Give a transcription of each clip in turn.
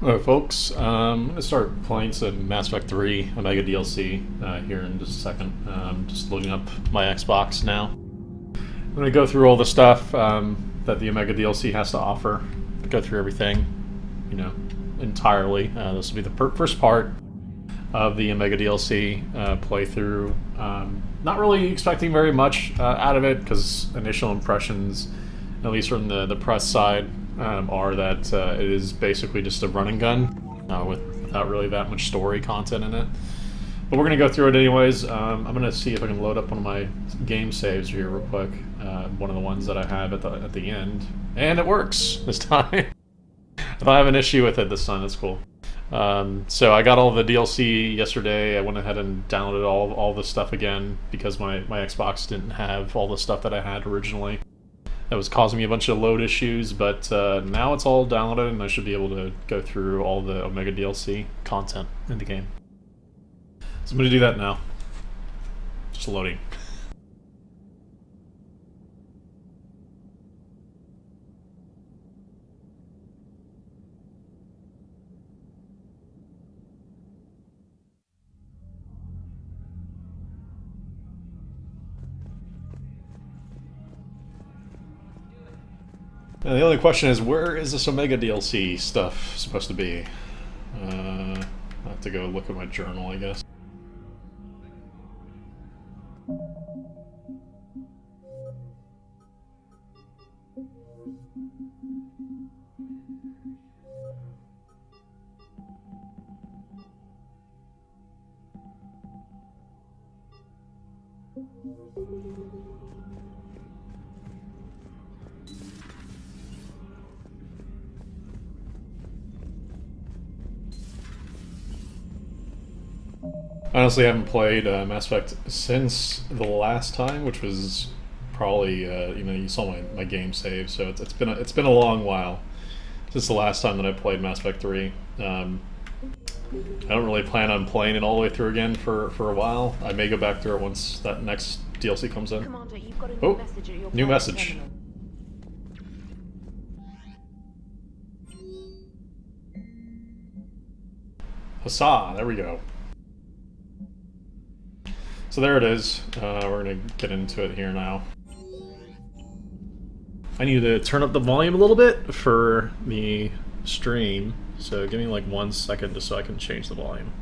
Alright folks, I'm going to start playing some Mass Effect 3 Omega DLC here in just a second. Just loading up my Xbox now. I'm going to go through all the stuff that the Omega DLC has to offer. Go through everything, you know, entirely. This will be the first part of the Omega DLC playthrough. Not really expecting very much out of it, because initial impressions, at least from the press side, are that it is basically just a run and gun without really that much story content in it. But we're going to go through it anyways. I'm going to see if I can load up one of my game saves here real quick. One of the ones that I have at the end. And it works this time. If I have an issue with it this time, that's cool. So I got all the DLC yesterday. I went ahead and downloaded all the stuff again because my Xbox didn't have all the stuff that I had originally. That was causing me a bunch of load issues, but now it's all downloaded and I should be able to go through all the Omega DLC content in the game. So I'm going to do that now. Just loading. Now the only question is, where is this Omega DLC stuff supposed to be? I have to go look at my journal, I guess. I honestly haven't played Mass Effect since the last time, which was probably you saw my game save, so it's been a long while since the last time that I played Mass Effect 3. I don't really plan on playing it all the way through again for a while. I may go back through it once that next DLC comes in. Commander, you've got a Oh, message at your new private message. terminal. Huzzah! There we go. So there it is. We're going to get into it here now. I need to turn up the volume a little bit for the stream, so give me like 1 second just so I can change the volume.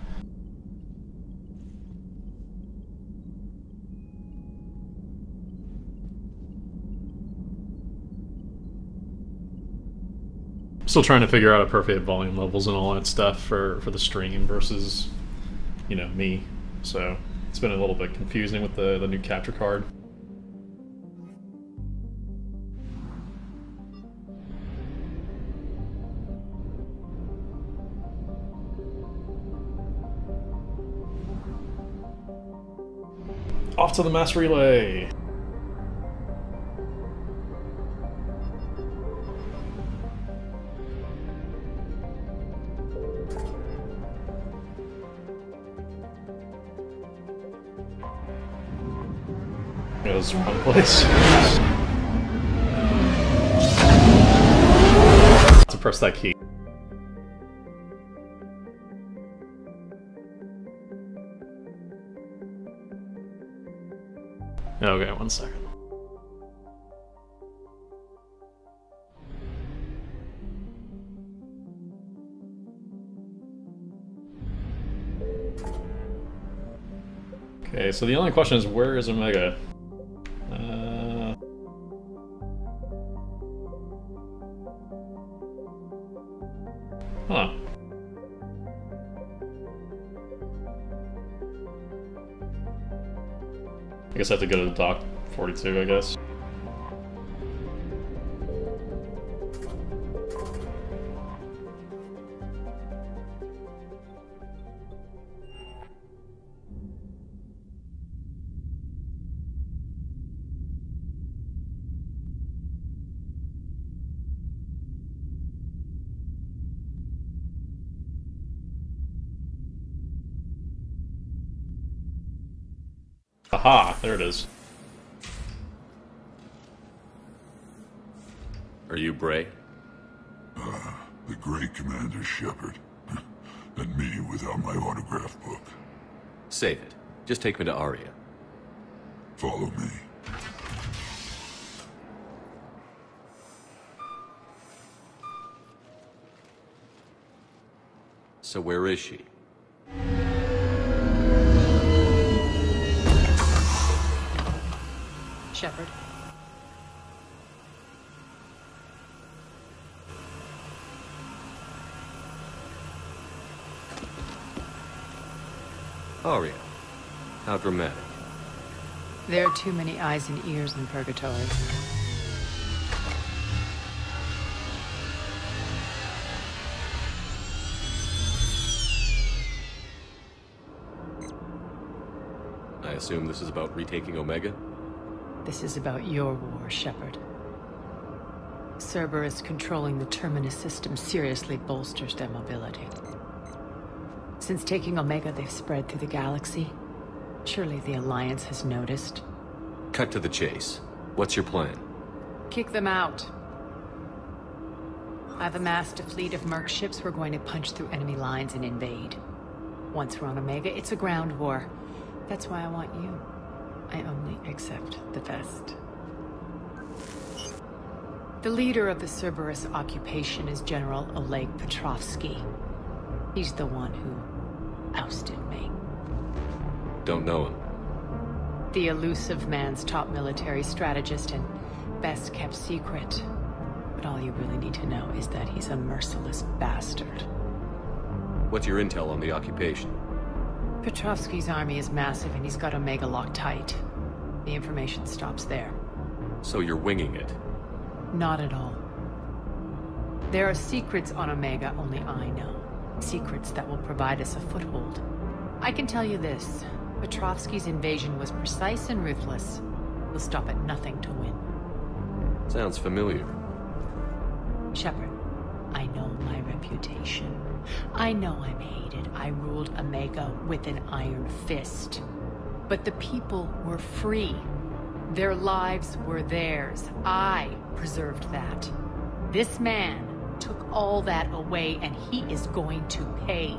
Still trying to figure out appropriate volume levels and all that stuff for the stream versus, me. So it's been a little bit confusing with the new capture card. Off to the mass relay! Yeah, this is the wrong place. To press that key. Okay, 1 second. Okay, so the only question is, where is Omega? Huh. I guess I have to go to the dock 42, I guess. Aha, there it is. Are you Bray? The great Commander Shepard. And me without my autograph book. Save it. Just take me to Aria. Follow me. So where is she? Shepard. Aria. How dramatic. There are too many eyes and ears in Purgatory. I assume this is about retaking Omega? This is about your war, Shepard. Cerberus controlling the Terminus system seriously bolsters their mobility. Since taking Omega, they've spread through the galaxy. Surely the Alliance has noticed. Cut to the chase. What's your plan? Kick them out. I've amassed a fleet of merc ships. We're going to punch through enemy lines and invade. Once we're on Omega, it's a ground war. That's why I want you. I only accept the best. The leader of the Cerberus occupation is General Oleg Petrovsky. He's the one who ousted me. Don't know him. The elusive man's top military strategist and best kept secret. But all you really need to know is that he's a merciless bastard. What's your intel on the occupation? Petrovsky's army is massive and he's got Omega locked tight. The information stops there. So you're winging it? Not at all. There are secrets on Omega only I know. Secrets that will provide us a foothold. I can tell you this. Petrovsky's invasion was precise and ruthless. We'll stop at nothing to win. Sounds familiar. Shepard, I know my reputation. I know I'm hated. I ruled Omega with an iron fist. But the people were free. Their lives were theirs. I preserved that. This man took all that away, and he is going to pay.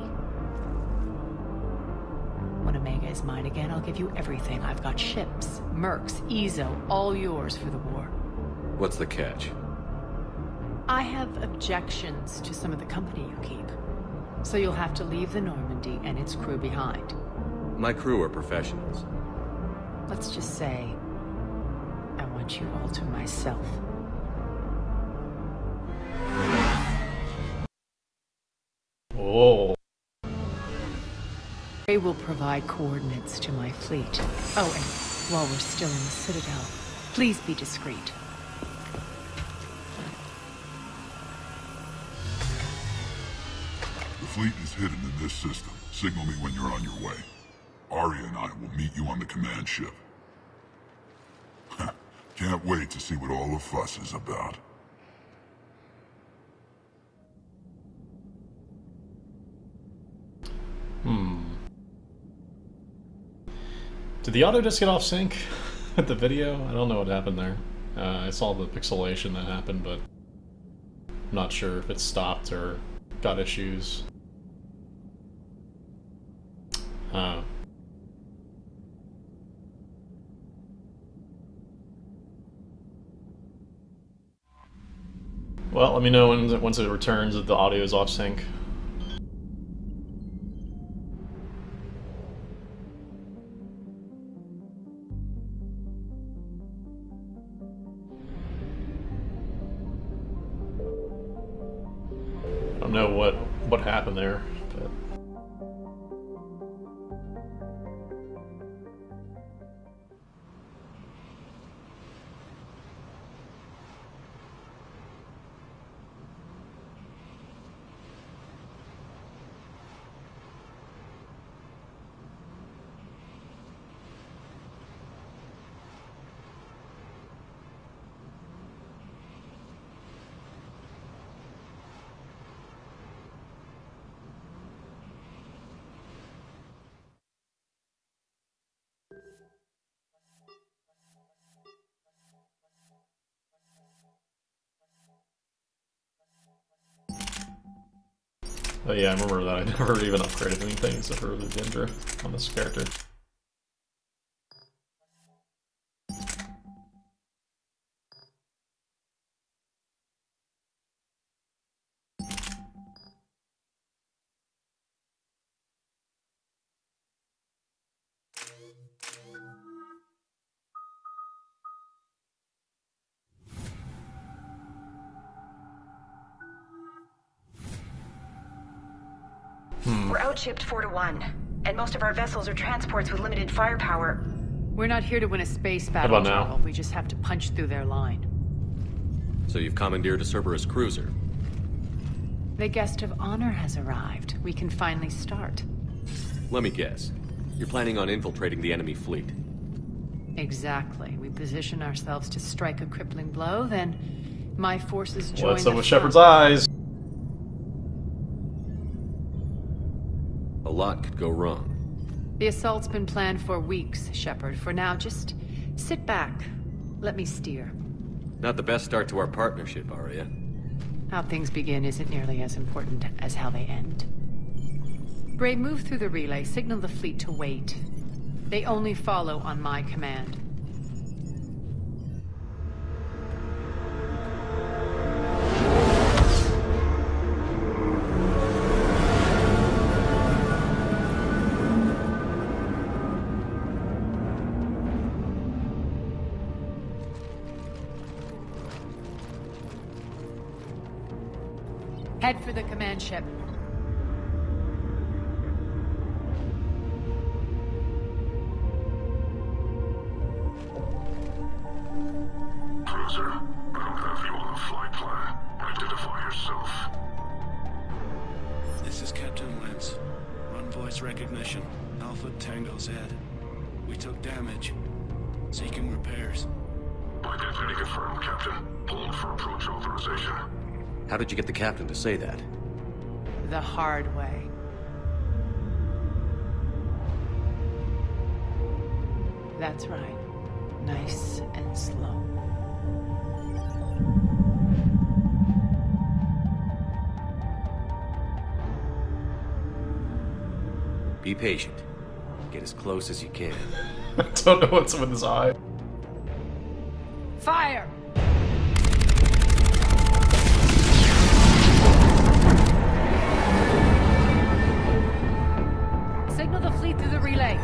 When Omega is mine again, I'll give you everything. I've got ships, mercs, Ezo, all yours for the war. What's the catch? I have objections to some of the company you keep. So you'll have to leave the Normandy and its crew behind. My crew are professionals. Let's just say, I want you all to myself. Oh. They will provide coordinates to my fleet. Oh, and while we're still in the Citadel, please be discreet. The fleet is hidden in this system. Signal me when you're on your way. Aria and I will meet you on the command ship. Can't wait to see what all the fuss is about. Did the auto just get off sync at the video? I don't know what happened there. I saw the pixelation that happened, but I'm not sure if it stopped or got issues. Well, let me know once it returns that the audio is off sync. I don't know what happened there, but... But yeah, I remember that I never even upgraded anything except for the Ginger on this character. We're outshipped 4-1, and most of our vessels are transports with limited firepower. We're not here to win a space battle, about now? Jarl. We just have to punch through their line. So you've commandeered a Cerberus cruiser. The guest of honor has arrived. We can finally start. Let me guess. You're planning on infiltrating the enemy fleet. Exactly. We position ourselves to strike a crippling blow, then my forces join What's up the with front. Shepard's eyes? A lot could go wrong. The assault's been planned for weeks, Shepard. For now, just sit back. Let me steer. Not the best start to our partnership, Arya. How things begin isn't nearly as important as how they end. Bray, move through the relay. Signal the fleet to wait. They only follow on my command. Head for the command ship. Cruiser, I don't have you on the flight plan. Identify yourself. This is Captain Lentz. Run voice recognition. Alpha Tango Z. We took damage. Seeking repairs. Identity confirmed, Captain. Hold for approach authorization. How did you get the captain to say that? The hard way. That's right. Nice and slow. Be patient. Get as close as you can. I don't know what's with his eye. Fire! Signal the fleet through the relay.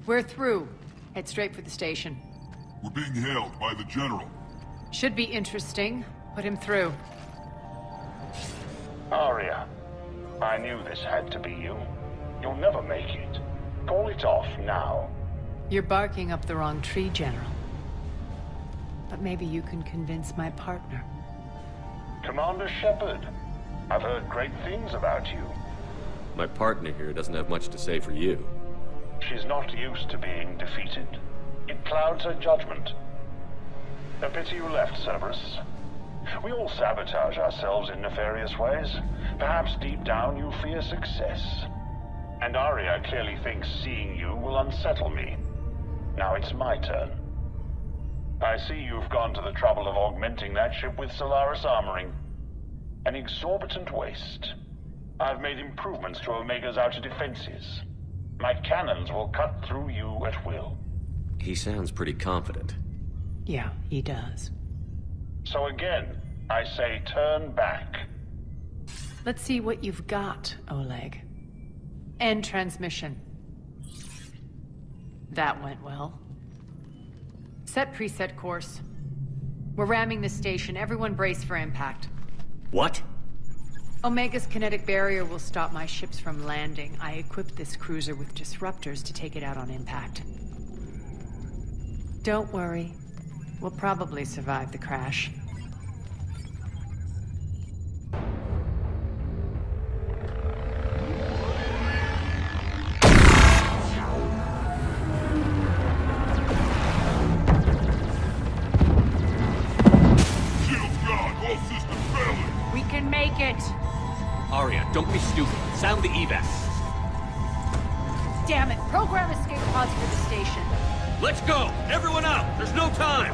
We're through. Head straight for the station. We're being hailed by the General. Should be interesting. Put him through. Arya, I knew this had to be you. You'll never make it. Call it off now. You're barking up the wrong tree, General. But maybe you can convince my partner. Commander Shepard, I've heard great things about you. My partner here doesn't have much to say for you. She's not used to being defeated. It clouds her judgment. A pity you left, Cerberus. We all sabotage ourselves in nefarious ways. Perhaps deep down you fear success. And Arya clearly thinks seeing you will unsettle me. Now it's my turn. I see you've gone to the trouble of augmenting that ship with Solaris armoring. An exorbitant waste. I've made improvements to Omega's outer defenses. My cannons will cut through you at will. He sounds pretty confident. Yeah, he does. So again, I say turn back. Let's see what you've got, Oleg. End transmission. That went well. Set preset course. We're ramming the station. Everyone brace for impact. What? Omega's kinetic barrier will stop my ships from landing. I equipped this cruiser with disruptors to take it out on impact. Don't worry. We'll probably survive the crash. Shields gone. All systems failing. We can make it! Arya, don't be stupid. Sound the evac. Damn it! Program escape pods for the station. Let's go! Everyone out! There's no time!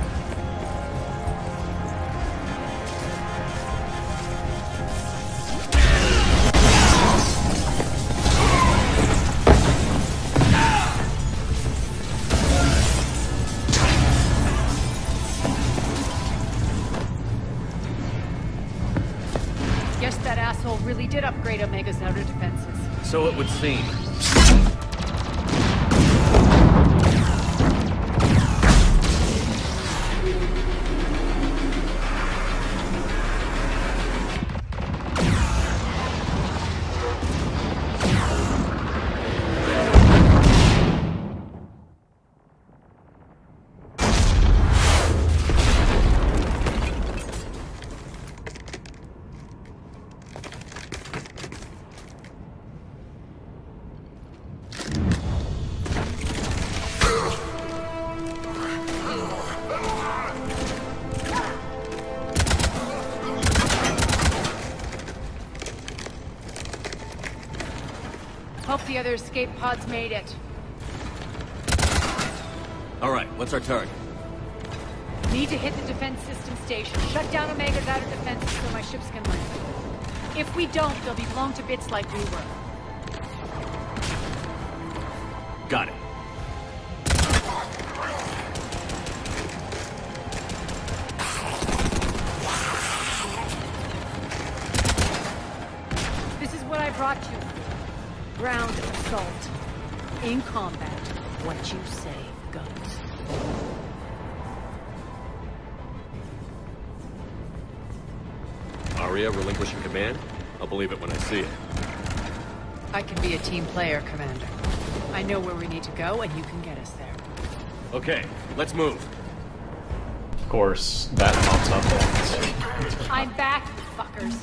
Guess that asshole really did upgrade Omega's outer defenses. So it would seem. Hope the other escape pods made it. Alright, what's our target? Need to hit the defense system station. Shut down Omega's outer defenses so my ships can land. If we don't, they'll be blown to bits like we were. Got it. This is what I brought you for. Ground assault. In combat, what you say goes. Aria relinquishing command? I'll believe it when I see it. I can be a team player, Commander. I know where we need to go, and you can get us there. Okay, let's move. Of course, that pops up. I'm back, fuckers.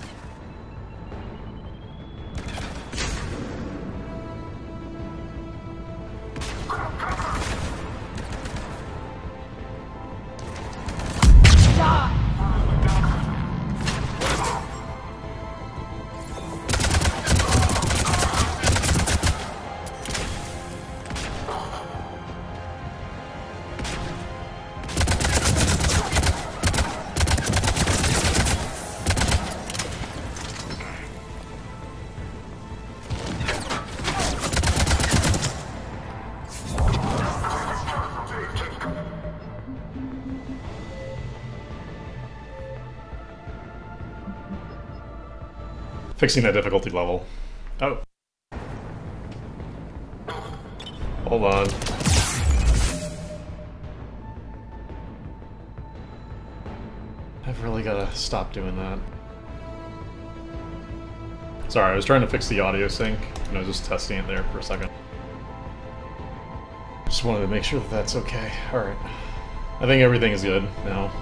Fixing that difficulty level. Oh. Hold on. I've really gotta stop doing that. Sorry, I was trying to fix the audio sync, and I was just testing it there for a second. Just wanted to make sure that that's okay. Alright. I think everything is good now.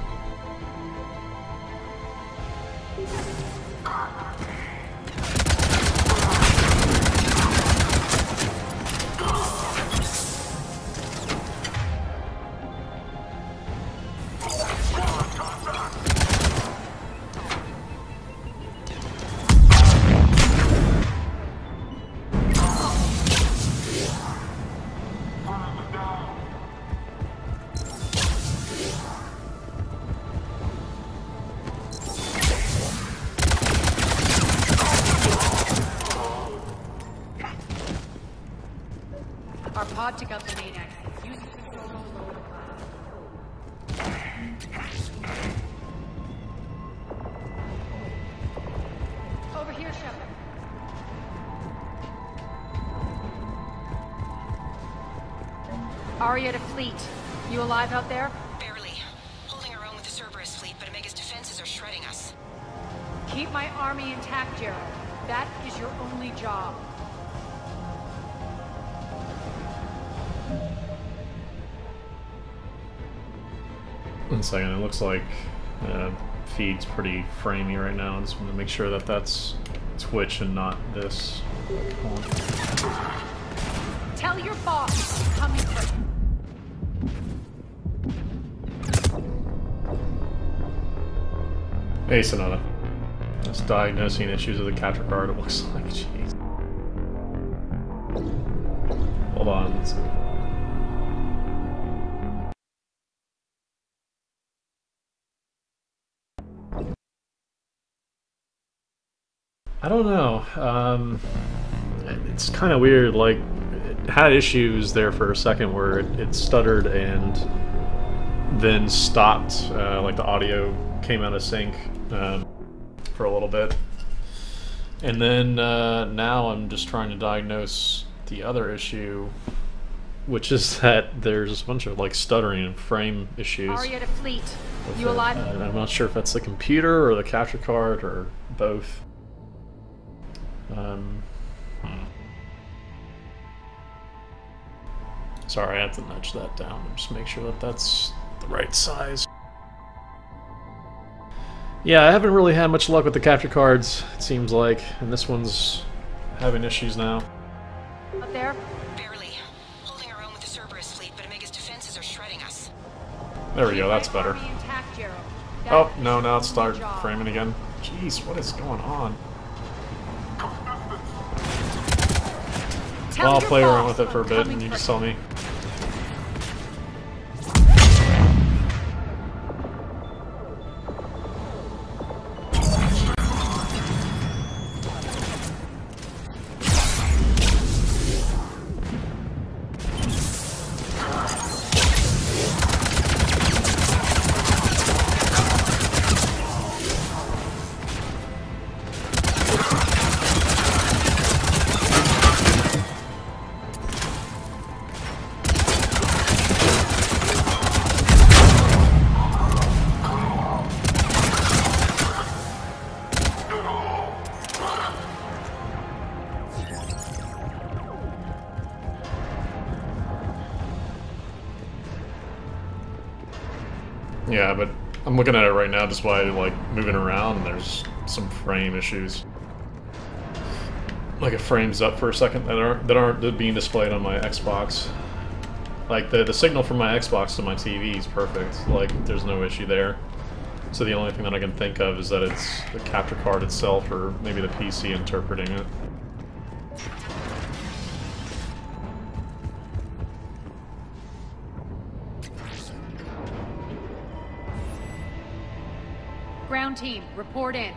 Our pod took out the main axis. Use the control to lower the class. Over here, Shepard. Aria to fleet. You alive out there? Barely. Holding our own with the Cerberus fleet, but Omega's defenses are shredding us. Keep my army intact, Gerald. That is your only job. One second, it looks like feed's pretty framey right now. I just want to make sure that that's Twitch and not this. Tell your boss I'm coming for him. Hey, Sonata. Just diagnosing issues with the capture card, it looks like. Jeez. Hold on. Let's see. I don't know. It's kind of weird. Like, it had issues there for a second where it stuttered and then stopped. Like the audio came out of sync for a little bit. And then now I'm just trying to diagnose the other issue, which is that there's a bunch of like stuttering and frame issues. Aria to Fleet. You alive? I'm not sure if that's the computer or the capture card or both. Sorry, I have to nudge that down and just make sure that that's the right size. Yeah, I haven't really had much luck with the capture cards, it seems like, and this one's having issues now. Up there? Barely. Holding our own with the Cerberus fleet, but Omega's defenses are shredding us. There we go, that's better. Intact, Gerald. Oh, no, now it's started framing again. Jeez, what is going on? Well, I'll play around with it for a bit and you just tell me. Yeah, but I'm looking at it right now just by like moving around and there's some frame issues. Like it frames up for a second that aren't being displayed on my Xbox. Like the signal from my Xbox to my TV is perfect. Like there's no issue there. So the only thing that I can think of is that it's the capture card itself or maybe the PC interpreting it. Ground team, report in.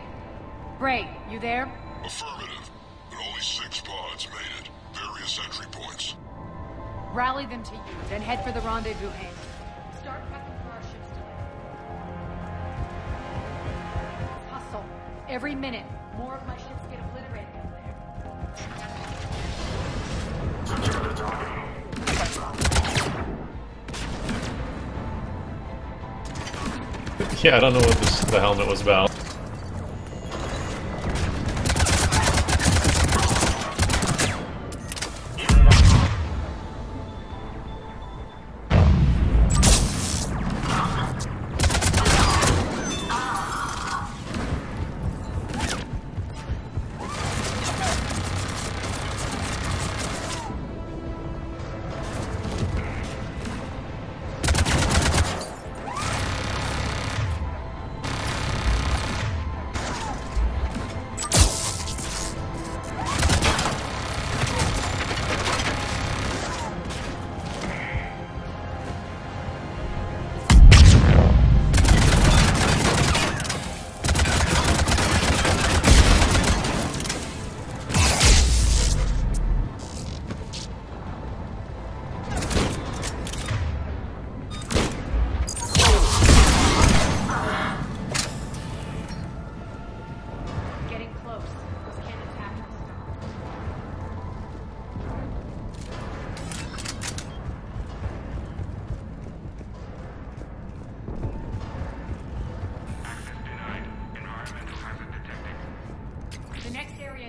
Bray, you there? Affirmative, but only 6 pods made it. Various entry points. Rally them to you, then head for the rendezvous hangar. Start prepping for our ship's delay. Hustle. Every minute, more of my ships get obliterated over there. Yeah, I don't know what the helmet was about.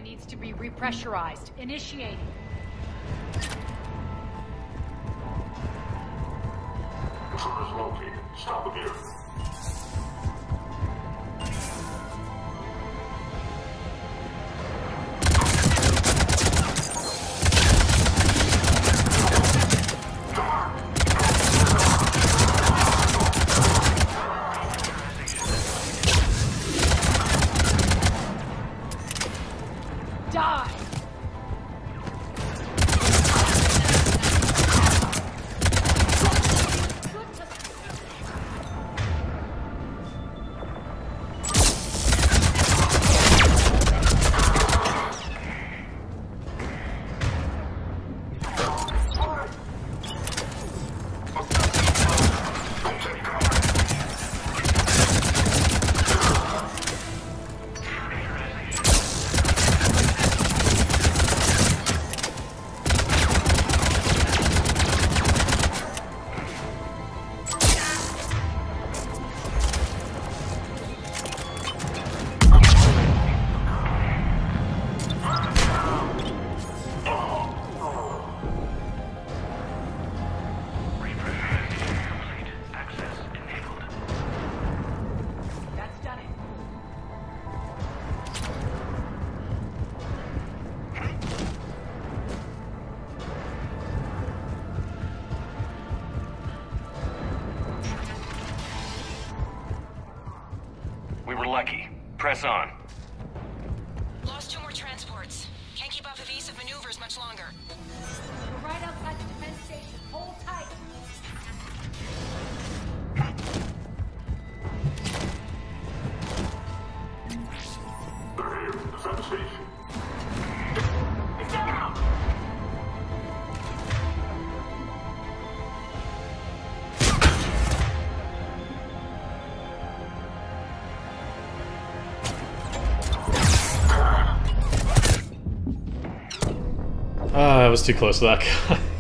Needs to be repressurized. Initiating. Intruders located. Stop appearing. lucky. Press on. Lost 2 more transports. Can't keep up evasive maneuvers much longer. We're right outside the defense station. Hold tight. They're here. Defense station. I was too close to that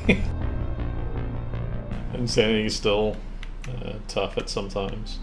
guy. Insanity's still tough at sometimes.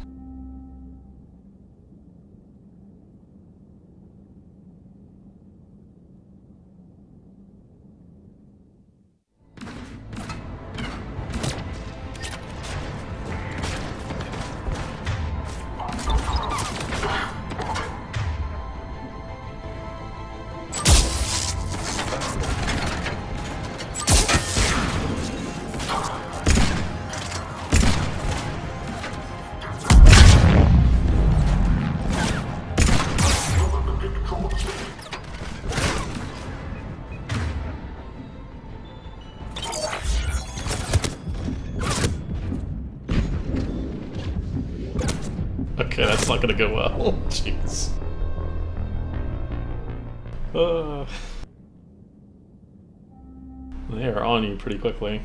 Okay, that's not gonna go well. Jeez. They are on you pretty quickly.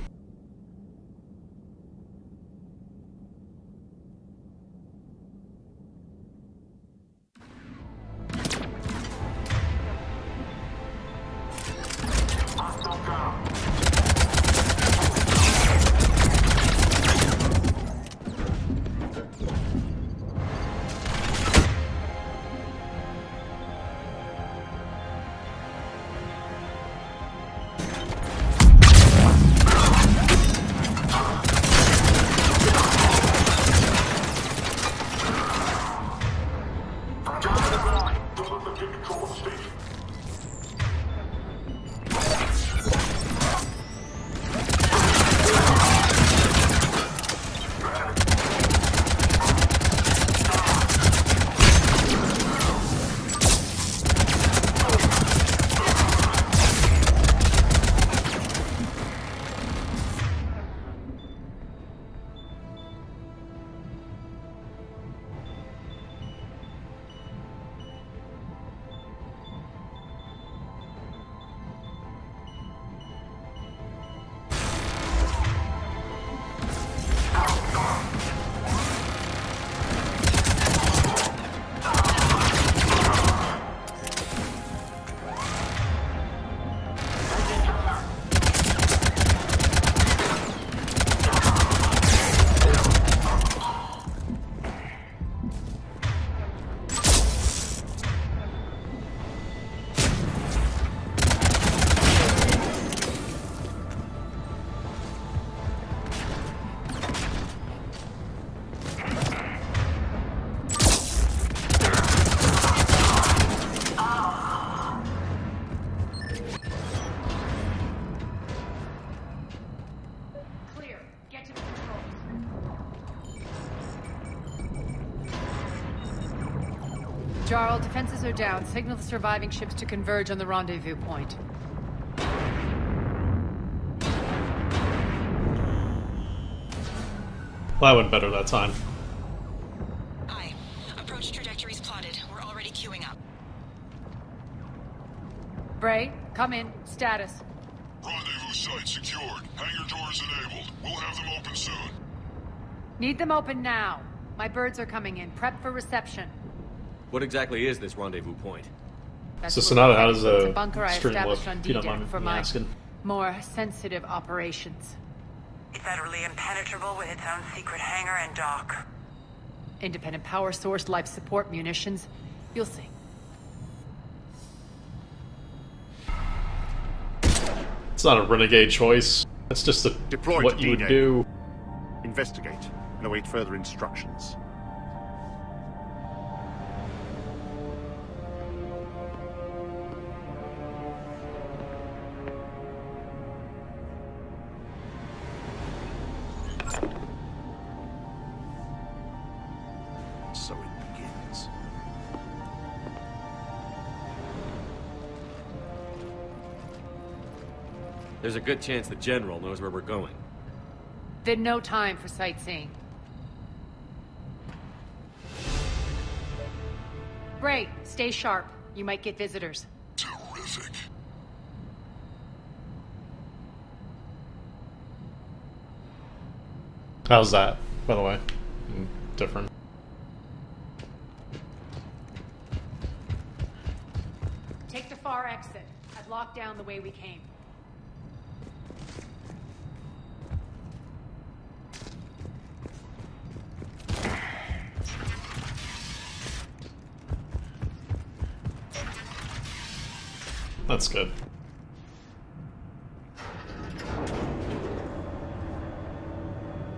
Jarl, defenses are down. Signal the surviving ships to converge on the rendezvous point. Well, that went better that time. Aye. Approach trajectories plotted. We're already queuing up. Bray, come in. Status. Rendezvous site secured. Hangar doors enabled. We'll have them open soon. Need them open now. My birds are coming in. Prep for reception. What exactly is this rendezvous point? That's So Sonata, how does it's a bunker I stream look? established on If you don't D-Deck mind for me my asking. more sensitive operations. Federally impenetrable with its own secret hangar and dock. Independent power source, life support, munitions. You'll see. It's not a renegade choice. It's just Deploy what to you would D-Day. do. Investigate and await further instructions. So it begins. There's a good chance the General knows where we're going. Then no time for sightseeing. Bray, stay sharp. You might get visitors. Terrific. How's that, by the way? Different. Take the far exit. I've locked down the way we came. That's good.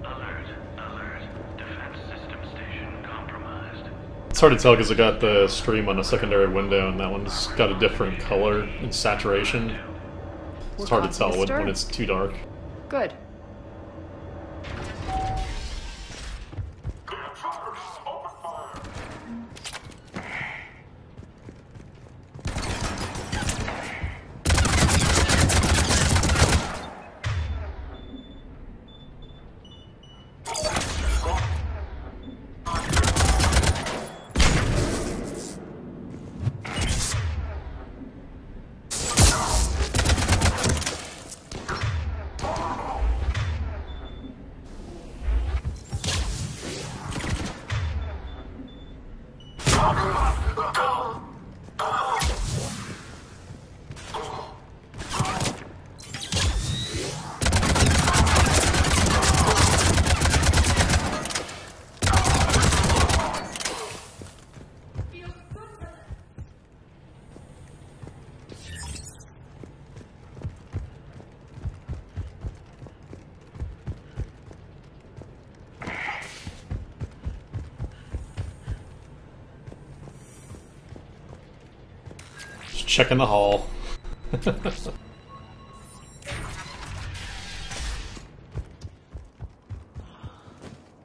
Alert. Defense system station compromised. It's hard to tell because I got the stream on a secondary window and that one's got a different color and saturation. It's hard to tell when it's too dark. Good. Checking the hall.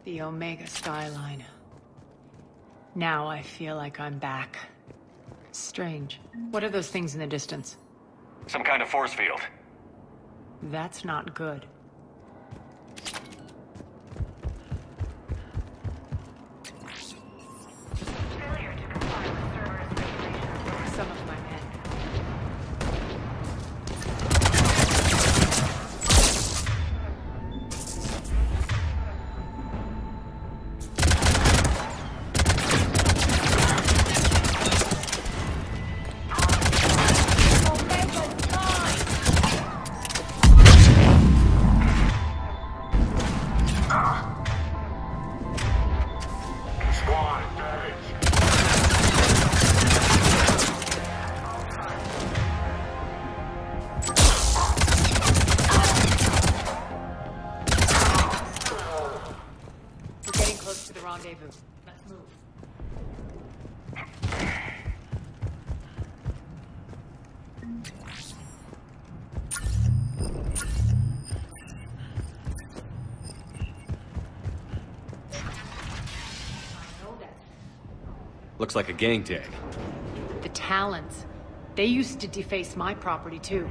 The Omega skyline. Now I feel like I'm back. Strange. What are those things in the distance? Some kind of force field. That's not good. Failure to comply with server expectations. Some of my men. Rendezvous. Let's move. Looks like a gang tag. The Talons. They used to deface my property too.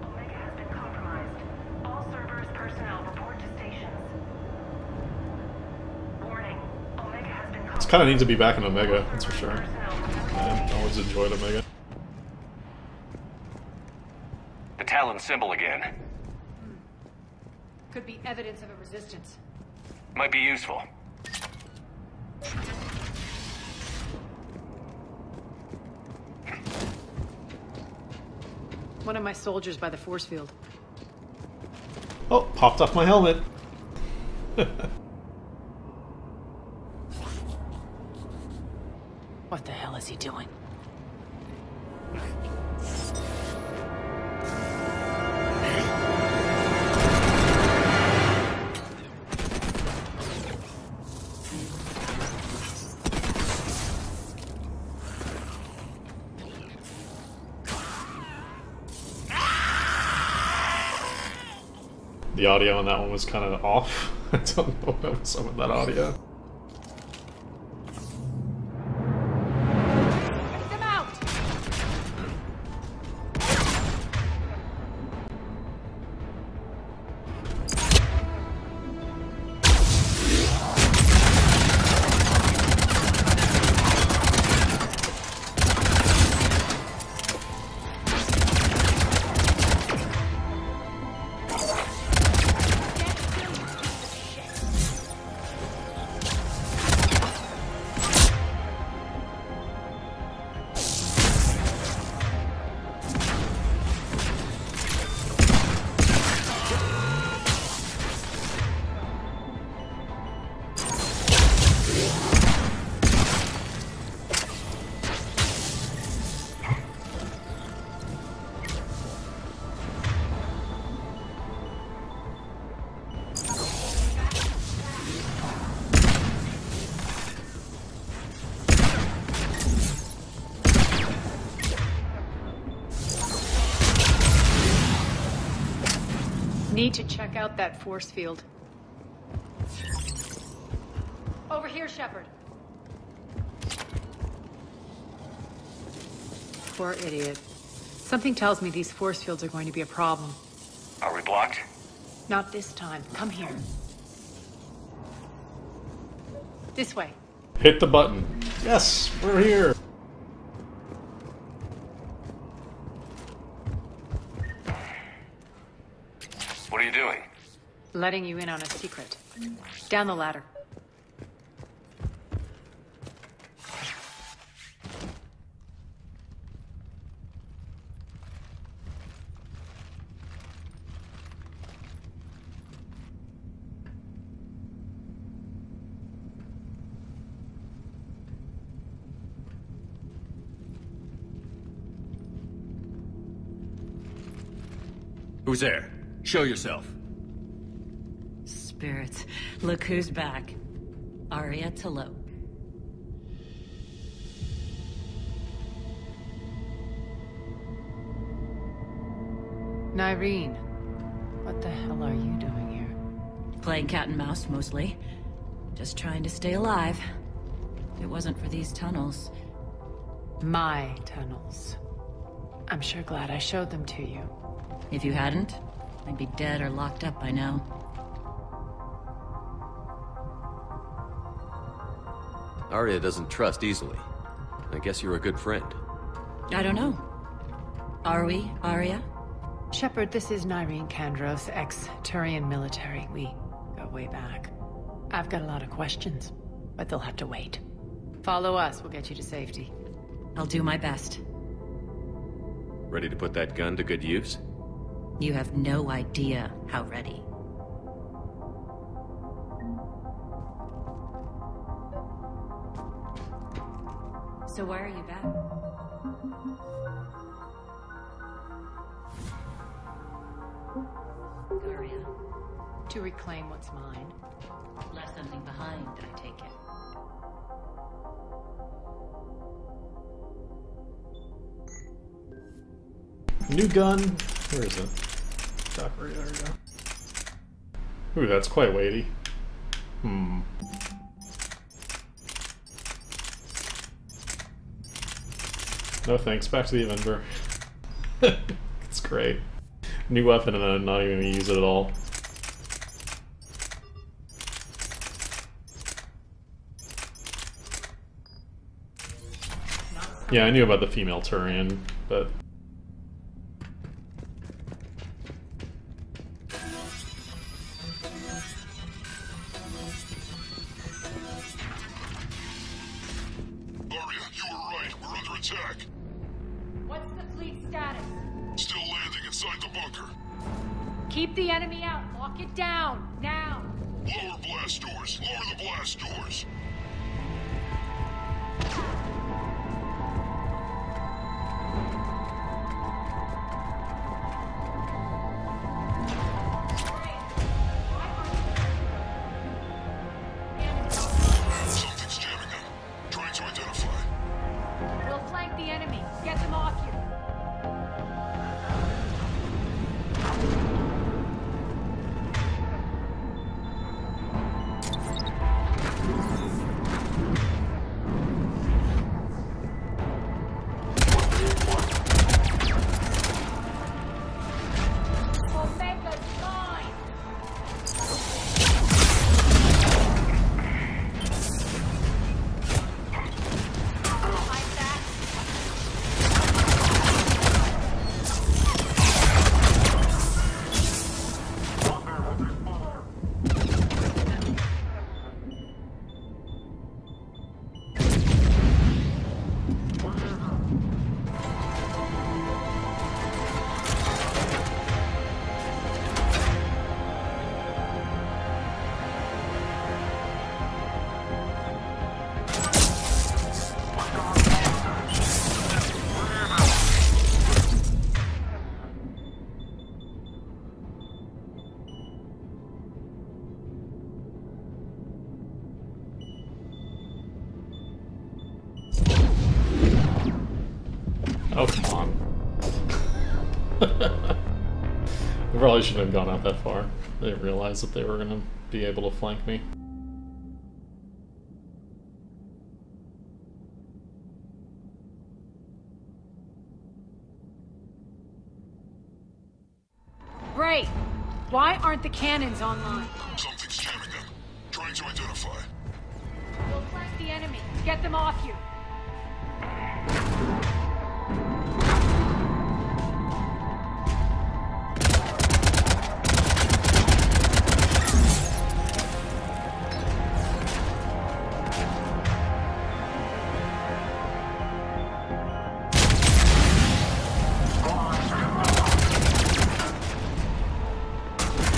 Omega has been compromised. All Cerberus personnel report to stations. Warning. Omega has been compromised. It's kind of neat to be back in Omega, that's for sure. I always enjoyed Omega. The Talon symbol again. Could be evidence of a resistance. Might be useful. One of my soldiers by the force field. Oh, popped off my helmet. What the hell is he doing? The audio on that one was kind of off. I don't know what was up with that audio. Get them out! Need to check out that force field. Over here, Shepard. Poor idiot. Something tells me these force fields are going to be a problem. Are we blocked? Not this time. Come here. This way. Hit the button. Yes, we're here. What are you doing? Letting you in on a secret. Down the ladder. Who's there? Show yourself. Spirits, look who's back. Aria T'Loak. Nyreen, what the hell are you doing here? Playing cat and mouse, mostly. Just trying to stay alive. If it wasn't for these tunnels. My tunnels. I'm sure glad I showed them to you. If you hadn't, I'd be dead or locked up by now. Aria doesn't trust easily. I guess you're a good friend. I don't know. Are we, Aria? Shepard, this is Nyreen Kandros, ex-Turian military. We go way back. I've got a lot of questions, but they'll have to wait. Follow us, we'll get you to safety. I'll do my best. Ready to put that gun to good use? You have no idea how ready. So why are you back? Aria. To reclaim what's mine. Left something behind, I take it. New gun. Where is it? Valkyrie, there we go. Ooh, that's quite weighty. No thanks, back to the Avenger. It's great. New weapon and I'm not even gonna use it at all. Yeah, I knew about the female Turian, but... Keep the enemy out. Lock it down. Now. Lower blast doors. Lower the blast doors. Something's jamming them. Trying to identify. We'll flank the enemy. Get them off you. Oh, come on. I probably shouldn't have gone out that far. I didn't realize that they were going to be able to flank me. Great. Why aren't the cannons online? Something's jamming them. Trying to identify. We'll flank the enemy. Get them off you.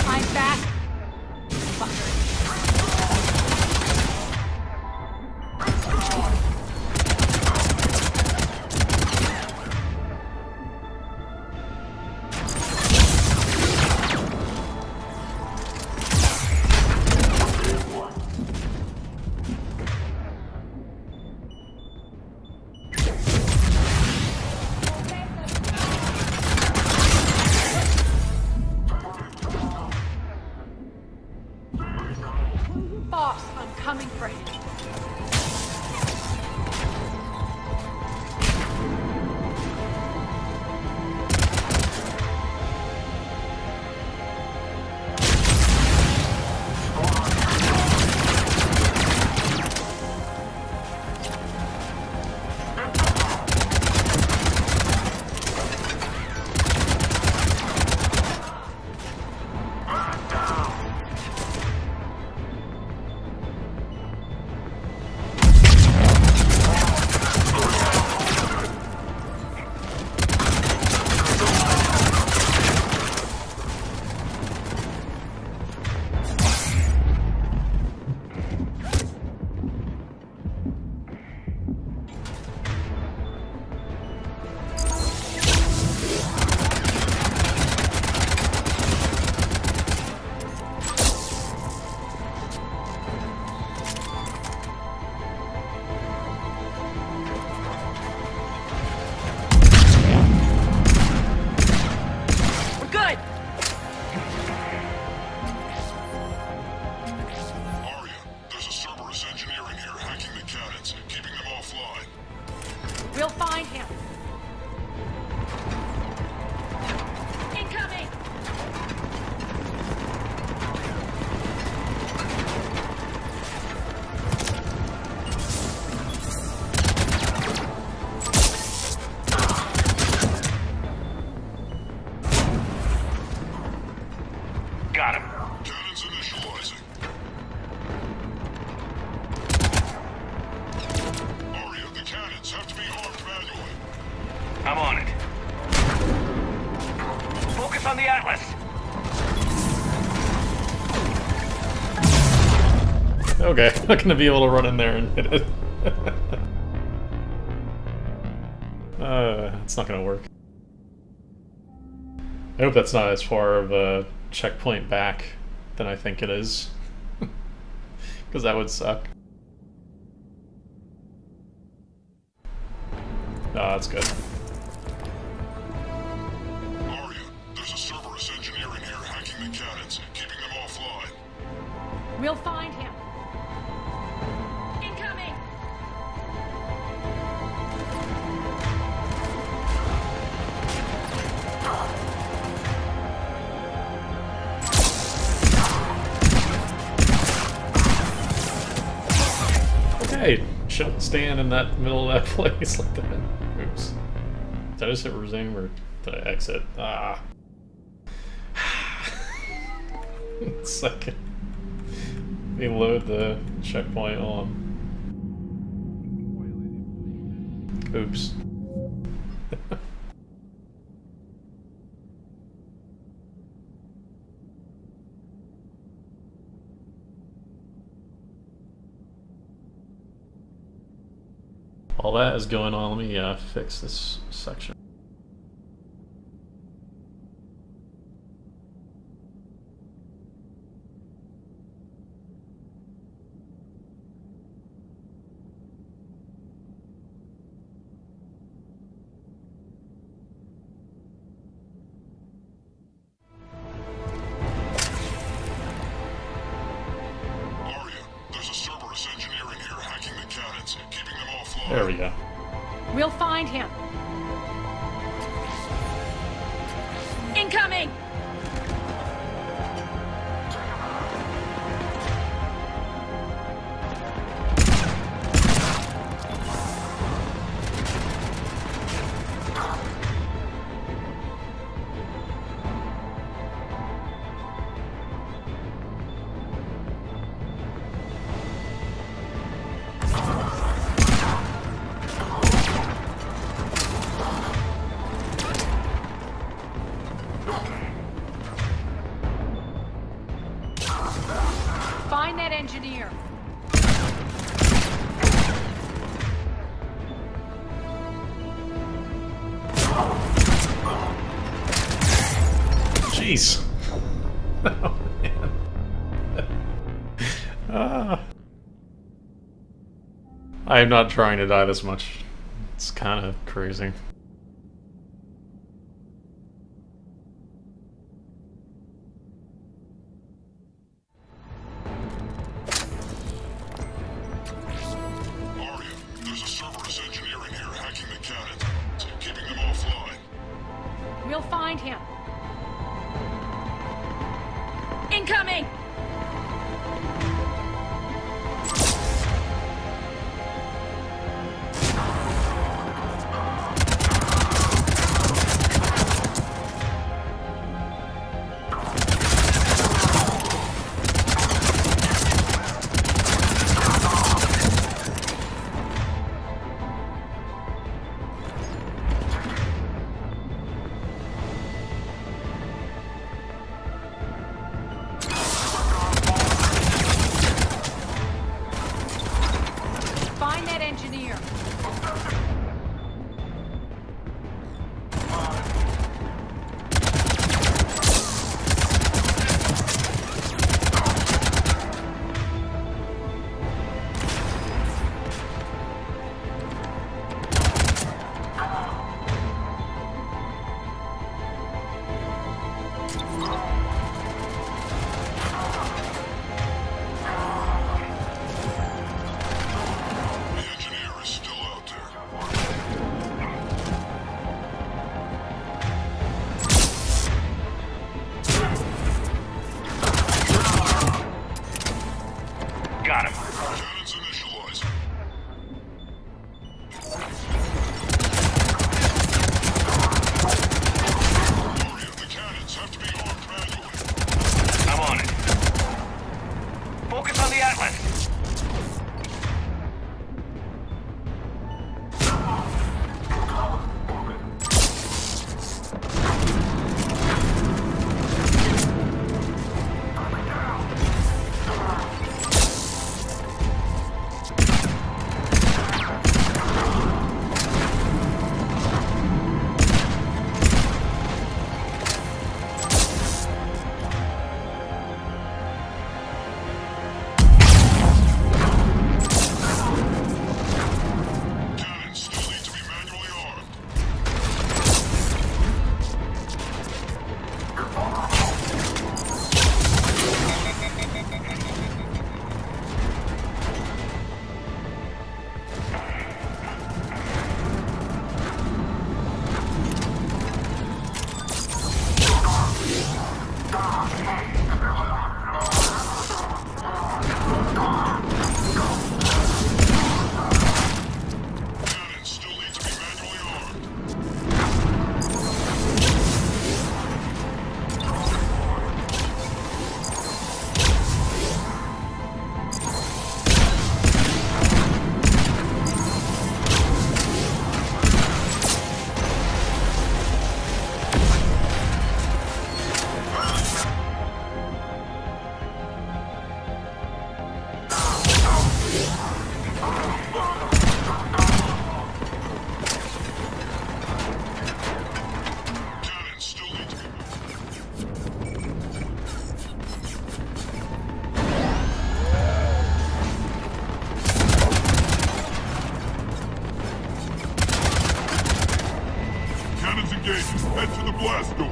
I'm back. Fucker. Boss, I'm coming for him. We'll find him. Incoming! Got him. Cannons initializing. Aria, the cannons have to be armed manually. I'm on it. Focus on the Atlas. Okay, I'm not gonna be able to run in there and hit it. It's not gonna work. I hope that's not as far of a checkpoint back than I think it is. Because that would suck. Oh, that's good. Aria, there's a Cerberus engineer in here hacking the cannons, keeping them offline. We'll find him. Incoming! Okay, shouldn't stand in that middle of that place like that. Oops. Did I just hit resume or did I exit? Ah. Second. Let me load the checkpoint on. Oops. While that is going on, let me fix this section. There we go. We'll find him. Incoming! Find that engineer. Jeez. Oh, man. I am not trying to die this much. It's kind of crazy. Aria, there's a Cerberus engineer in here hacking the cannons, keeping them offline. We'll find him. Incoming! Find that engineer. The engineer is still out there. Got him. Cannons initialized. Aria, the cannons have to be armed manually. I'm on it. Focus on the Atlas. Cannons still need to be manually armed. Cannons still need to be manually armed. Cannons still need to be. Cannons engaging. Head to the blast door.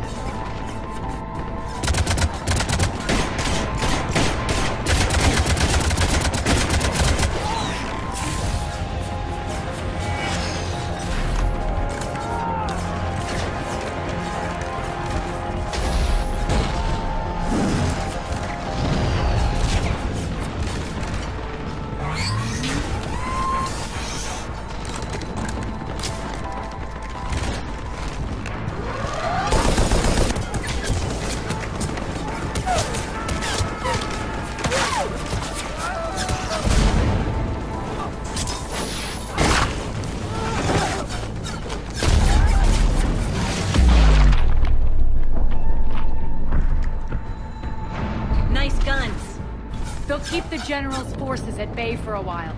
forces at bay for a while.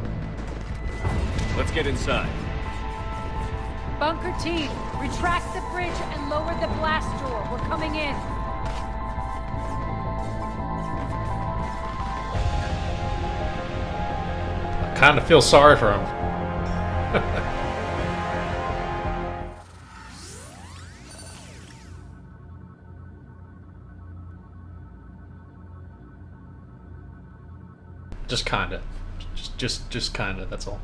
Let's get inside. Bunker team, retract the bridge and lower the blast door. We're coming in. I kind of feel sorry for him. Just kinda. Just kinda, that's all.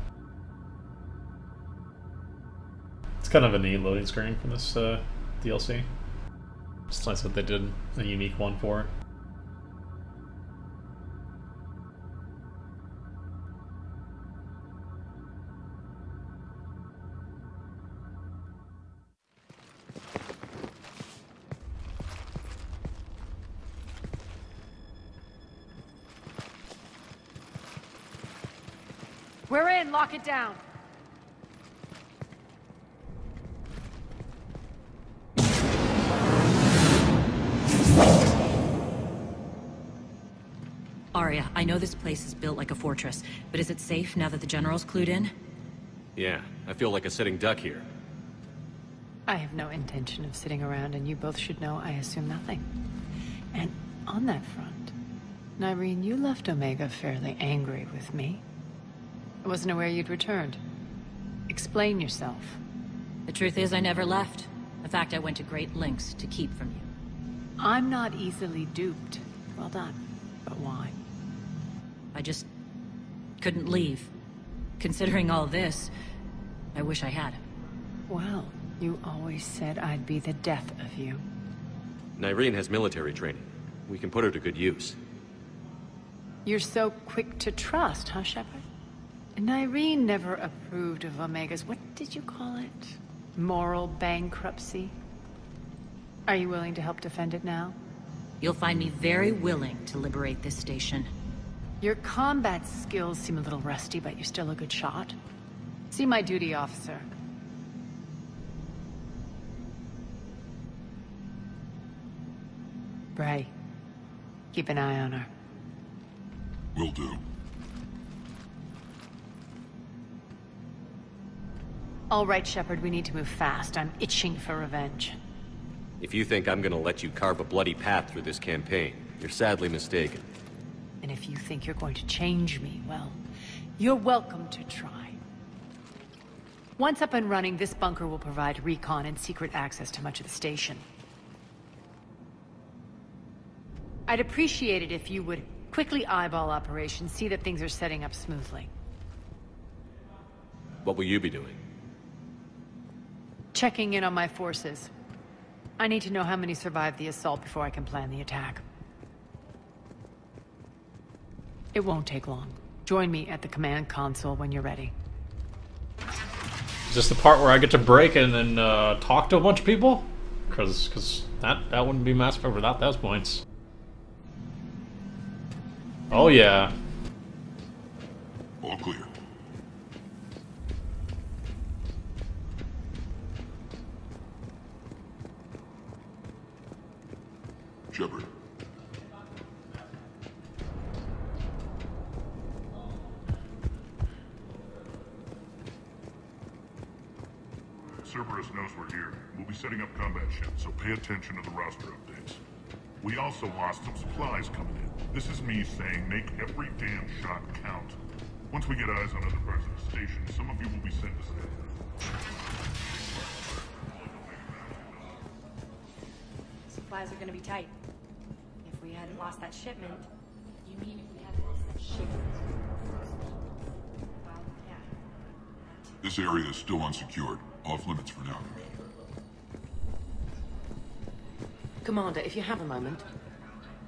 It's kind of a neat loading screen for this DLC. It's nice that they did a unique one for it. We're in, lock it down. Arya, I know this place is built like a fortress, but is it safe now that the General's clued in? Yeah, I feel like a sitting duck here. I have no intention of sitting around, and you both should know I assume nothing. And on that front, Nyreen, you left Omega fairly angry with me. I wasn't aware you'd returned. Explain yourself. The truth is I never left. In fact, I went to great lengths to keep from you. I'm not easily duped. Well done. But why? I just couldn't leave. Considering all this, I wish I had. Well, you always said I'd be the death of you. Nyreen has military training. We can put her to good use. You're so quick to trust, huh, Shepard? Nyreen never approved of Omega's, what did you call it? Moral bankruptcy? Are you willing to help defend it now? You'll find me very willing to liberate this station. Your combat skills seem a little rusty, but you're still a good shot. See my duty officer. Bray, keep an eye on her. Will do. All right, Shepard, we need to move fast. I'm itching for revenge. If you think I'm gonna let you carve a bloody path through this campaign, you're sadly mistaken. And if you think you're going to change me, well, you're welcome to try. Once up and running, this bunker will provide recon and secret access to much of the station. I'd appreciate it if you would quickly eyeball operations, see that things are setting up smoothly. What will you be doing? Checking in on my forces. I need to know how many survived the assault before I can plan the attack. It won't take long. Join me at the command console when you're ready. Is this the part where I get to break and then talk to a bunch of people? Because that wouldn't be Mass Effect without those points. Oh yeah. All clear. Shepard. Cerberus knows we're here. We'll be setting up combat ships, so pay attention to the roster updates. We also lost some supplies coming in. This is me saying make every damn shot count. Once we get eyes on other parts of the station, some of you will be sent to stay. Supplies are gonna be tight. If we hadn't lost that shipment... You mean if we hadn't lost that shipment? Well, yeah. This area is still unsecured. Off limits for now. Commander, if you have a moment.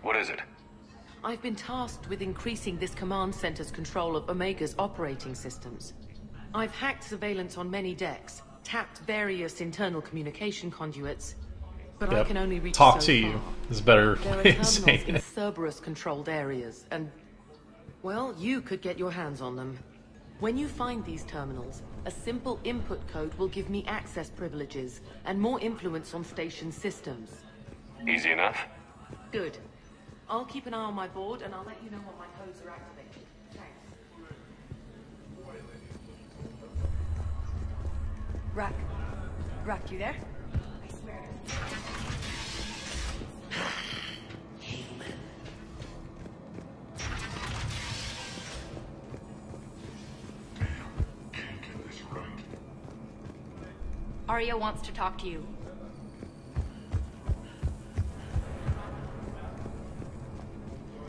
What is it? I've been tasked with increasing this command center's control of Omega's operating systems. I've hacked surveillance on many decks, tapped various internal communication conduits, but I can only reach talk so to far. you is better There are way of saying terminals in it. Cerberus-controlled areas, and, well, you could get your hands on them. When you find these terminals, a simple input code will give me access privileges and more influence on station systems. Easy enough. Good. I'll keep an eye on my board and I'll let you know when my codes are activated. Thanks. Rock, you there? I swear. Arya wants to talk to you.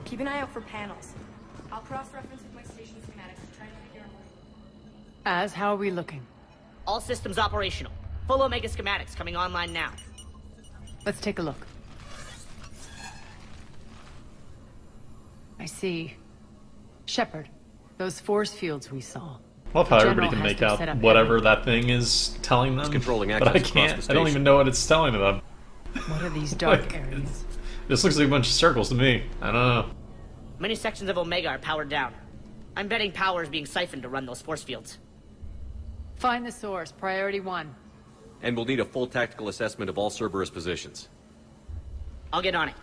Keep an eye out for panels. I'll cross-reference with my station schematics to try to figure out what... How are we looking? All systems operational. Full Omega schematics coming online now. Let's take a look. I see. Shepard, those force fields we saw. Love how everybody can make out whatever that thing is telling them, controlling but I can't. I don't even know what it's telling them. What are these dark areas? This looks like a bunch of circles to me. I don't know. Many sections of Omega are powered down. I'm betting power is being siphoned to run those force fields. Find the source, priority 1. And we'll need a full tactical assessment of all Cerberus positions. I'll get on it.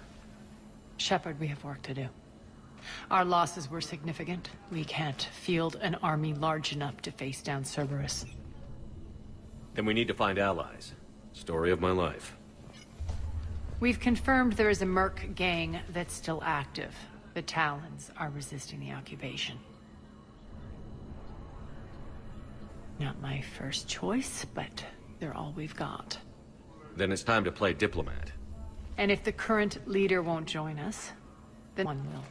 Shepard, we have work to do. Our losses were significant. We can't field an army large enough to face down Cerberus. Then we need to find allies. Story of my life. We've confirmed there is a Merc gang that's still active. The Talons are resisting the occupation. Not my first choice, but they're all we've got. Then it's time to play diplomat. And if the current leader won't join us, then one will.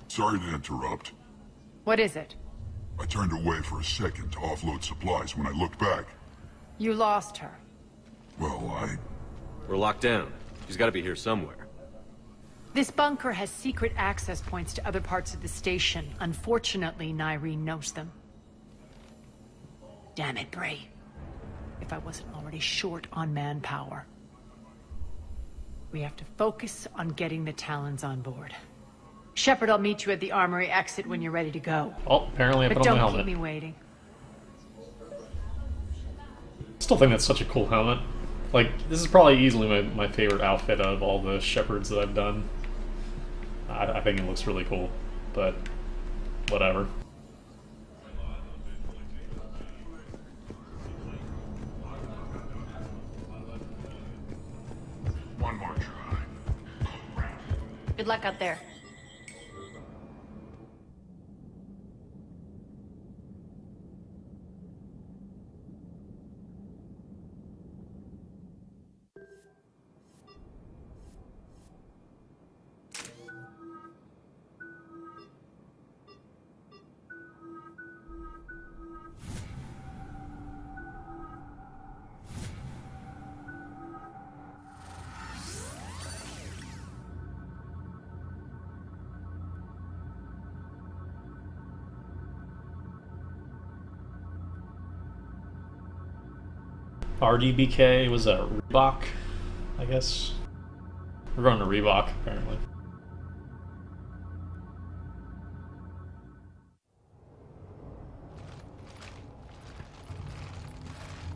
Sorry to interrupt. What is it? I turned away for a second to offload supplies. When I looked back... You lost her. Well, We're locked down. She's got to be here somewhere. This bunker has secret access points to other parts of the station. Unfortunately, Nyreen knows them. Damn it, Bray. If I wasn't already short on manpower. We have to focus on getting the Talons on board. Shepard, I'll meet you at the armory exit when you're ready to go. Oh, apparently I put on my helmet. But don't keep me waiting. I still think that's such a cool helmet. Like, this is probably easily my favorite outfit of all the Shepards that I've done. I think it looks really cool, but whatever. One more try. Good luck out there. RDBK was a Reebok, I guess. We're going to Reebok, apparently.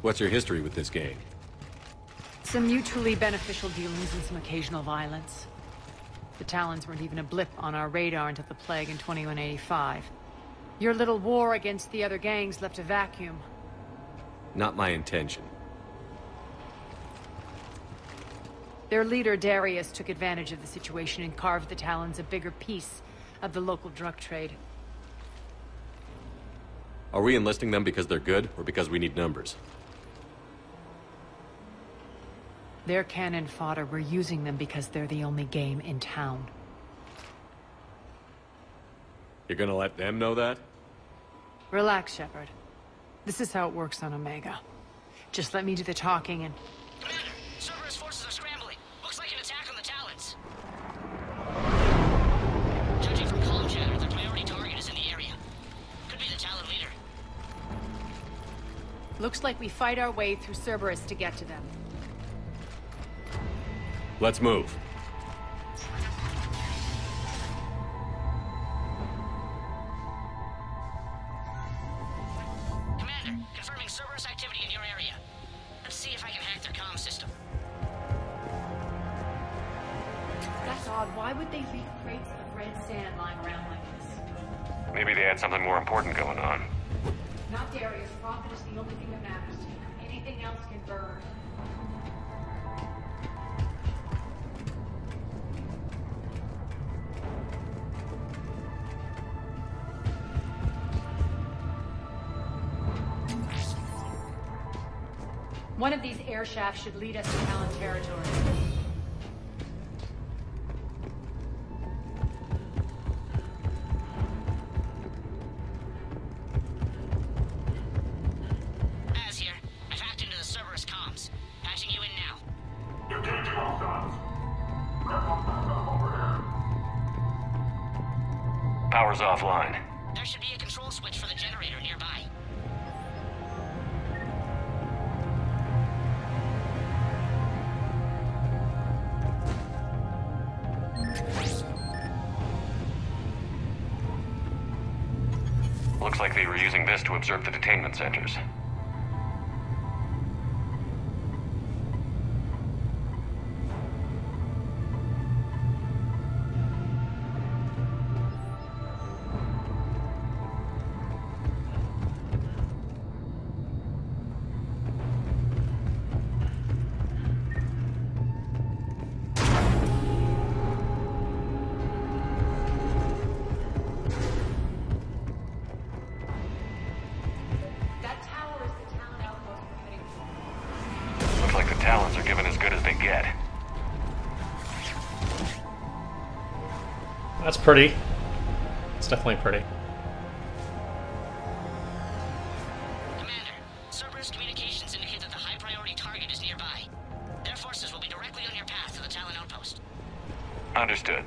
What's your history with this gang? Some mutually beneficial dealings and some occasional violence. The Talons weren't even a blip on our radar until the plague in 2185. Your little war against the other gangs left a vacuum. Not my intention. Their leader, Darius, took advantage of the situation and carved the Talons a bigger piece of the local drug trade. Are we enlisting them because they're good, or because we need numbers? They're cannon fodder. We're using them because they're the only game in town. You're gonna let them know that? Relax, Shepard. This is how it works on Omega. Just let me do the talking and... Commander, Cerberus forces are scrambling. Looks like an attack on the Talons. Judging from comm chatter, their priority target is in the area. Could be the Talon leader. Looks like we fight our way through Cerberus to get to them. Let's move. Commander, confirming Cerberus activity in your area. Let's see if I can hack their comm system. That's odd. Why would they leave crates of red sand lying around like this? Maybe they had something more important going on. Not Darius. Profit is the only thing that matters to him. Anything else can burn. One of these air shafts should lead us to Talon territory. Az here. I've hacked into the Cerberus comms. Patching you in now. You take 12 shots. Power's offline. There should be a control switch for the generator nearby. Looks like they were using this to observe the detainment centers. Talons are given as good as they get. That's pretty. It's definitely pretty. Commander, Cerberus communications indicate that the high-priority target is nearby. Their forces will be directly on your path to the Talon outpost. Understood.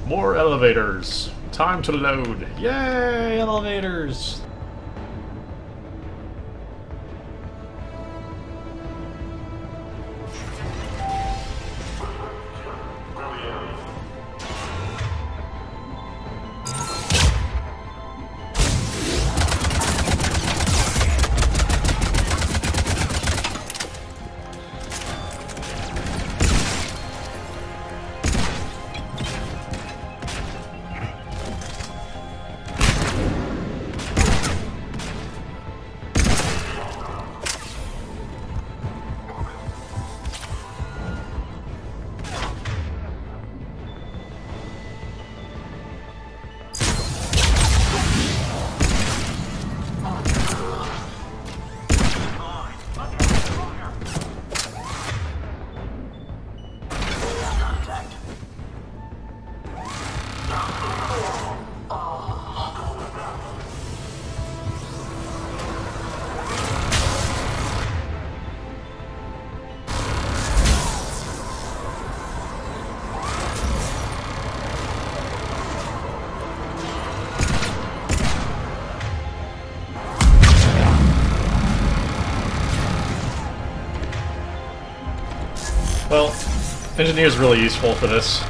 More elevators. Time to load. Yay, elevators! Well, Engineer's really useful for this.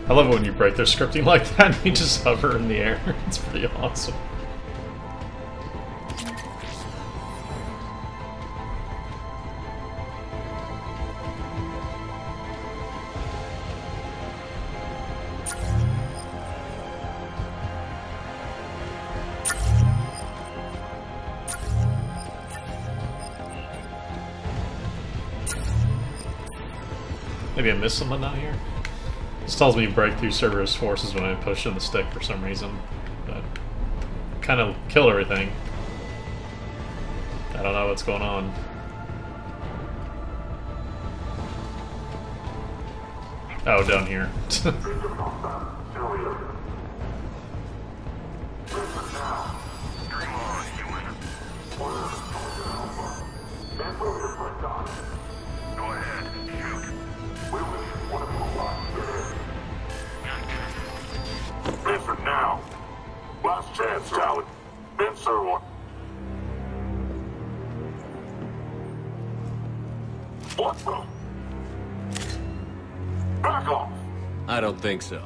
I love it when you break their scripting like that and you just hover in the air. It's pretty awesome. Maybe I missed someone out here? This tells me break through Cerberus forces when I push in the stick for some reason, but kind of kill everything. I don't know what's going on. Oh, down here. Now. Last chance, Talon. Answer one. What the? Back off. I don't think so.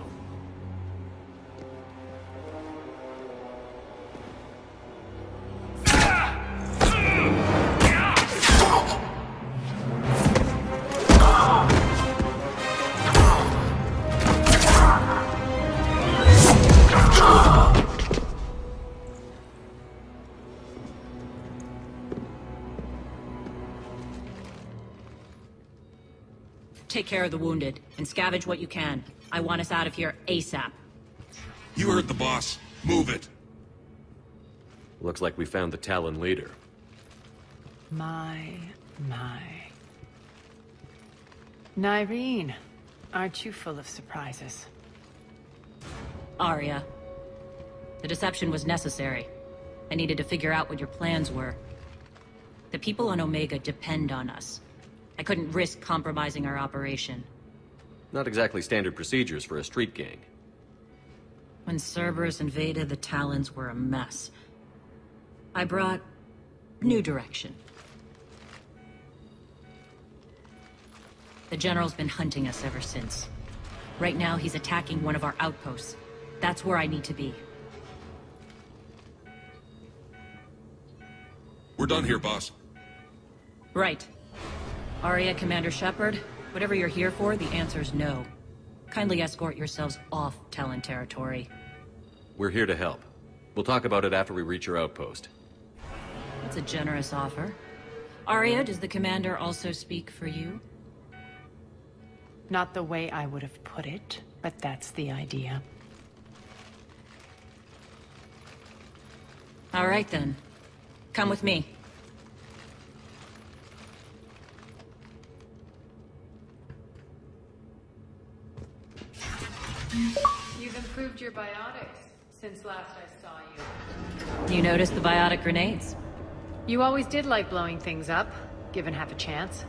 Take care of the wounded, and scavenge what you can. I want us out of here ASAP. You heard the boss. Move it. Looks like we found the Talon leader. My. Nyreen, aren't you full of surprises? Arya. The deception was necessary. I needed to figure out what your plans were. The people on Omega depend on us. I couldn't risk compromising our operation. Not exactly standard procedures for a street gang. When Cerberus invaded, the Talons were a mess. I brought new direction. The General's been hunting us ever since. Right now, he's attacking one of our outposts. That's where I need to be. We're done here, boss. Right. Aria, Commander Shepard, whatever you're here for, the answer's no. Kindly escort yourselves off Talon territory. We're here to help. We'll talk about it after we reach your outpost. That's a generous offer. Aria, does the Commander also speak for you? Not the way I would have put it, but that's the idea. All right then. Come with me. You've improved your biotics since last I saw you. You noticed the biotic grenades? You always did like blowing things up, given half a chance.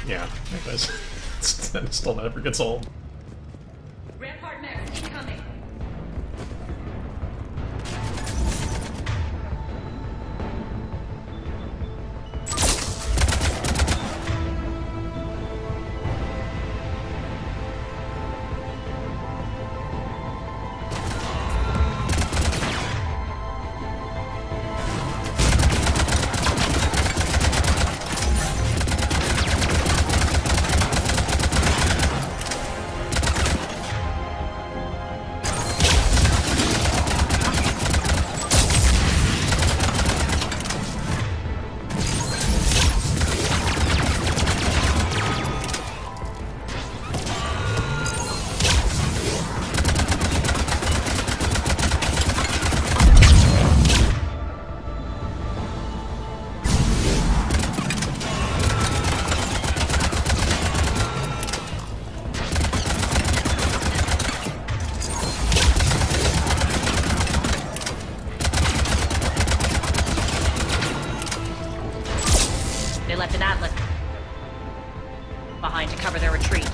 Yeah, it does. It still never gets old. Rampart Max, incoming. Left an Atlas behind to cover their retreat.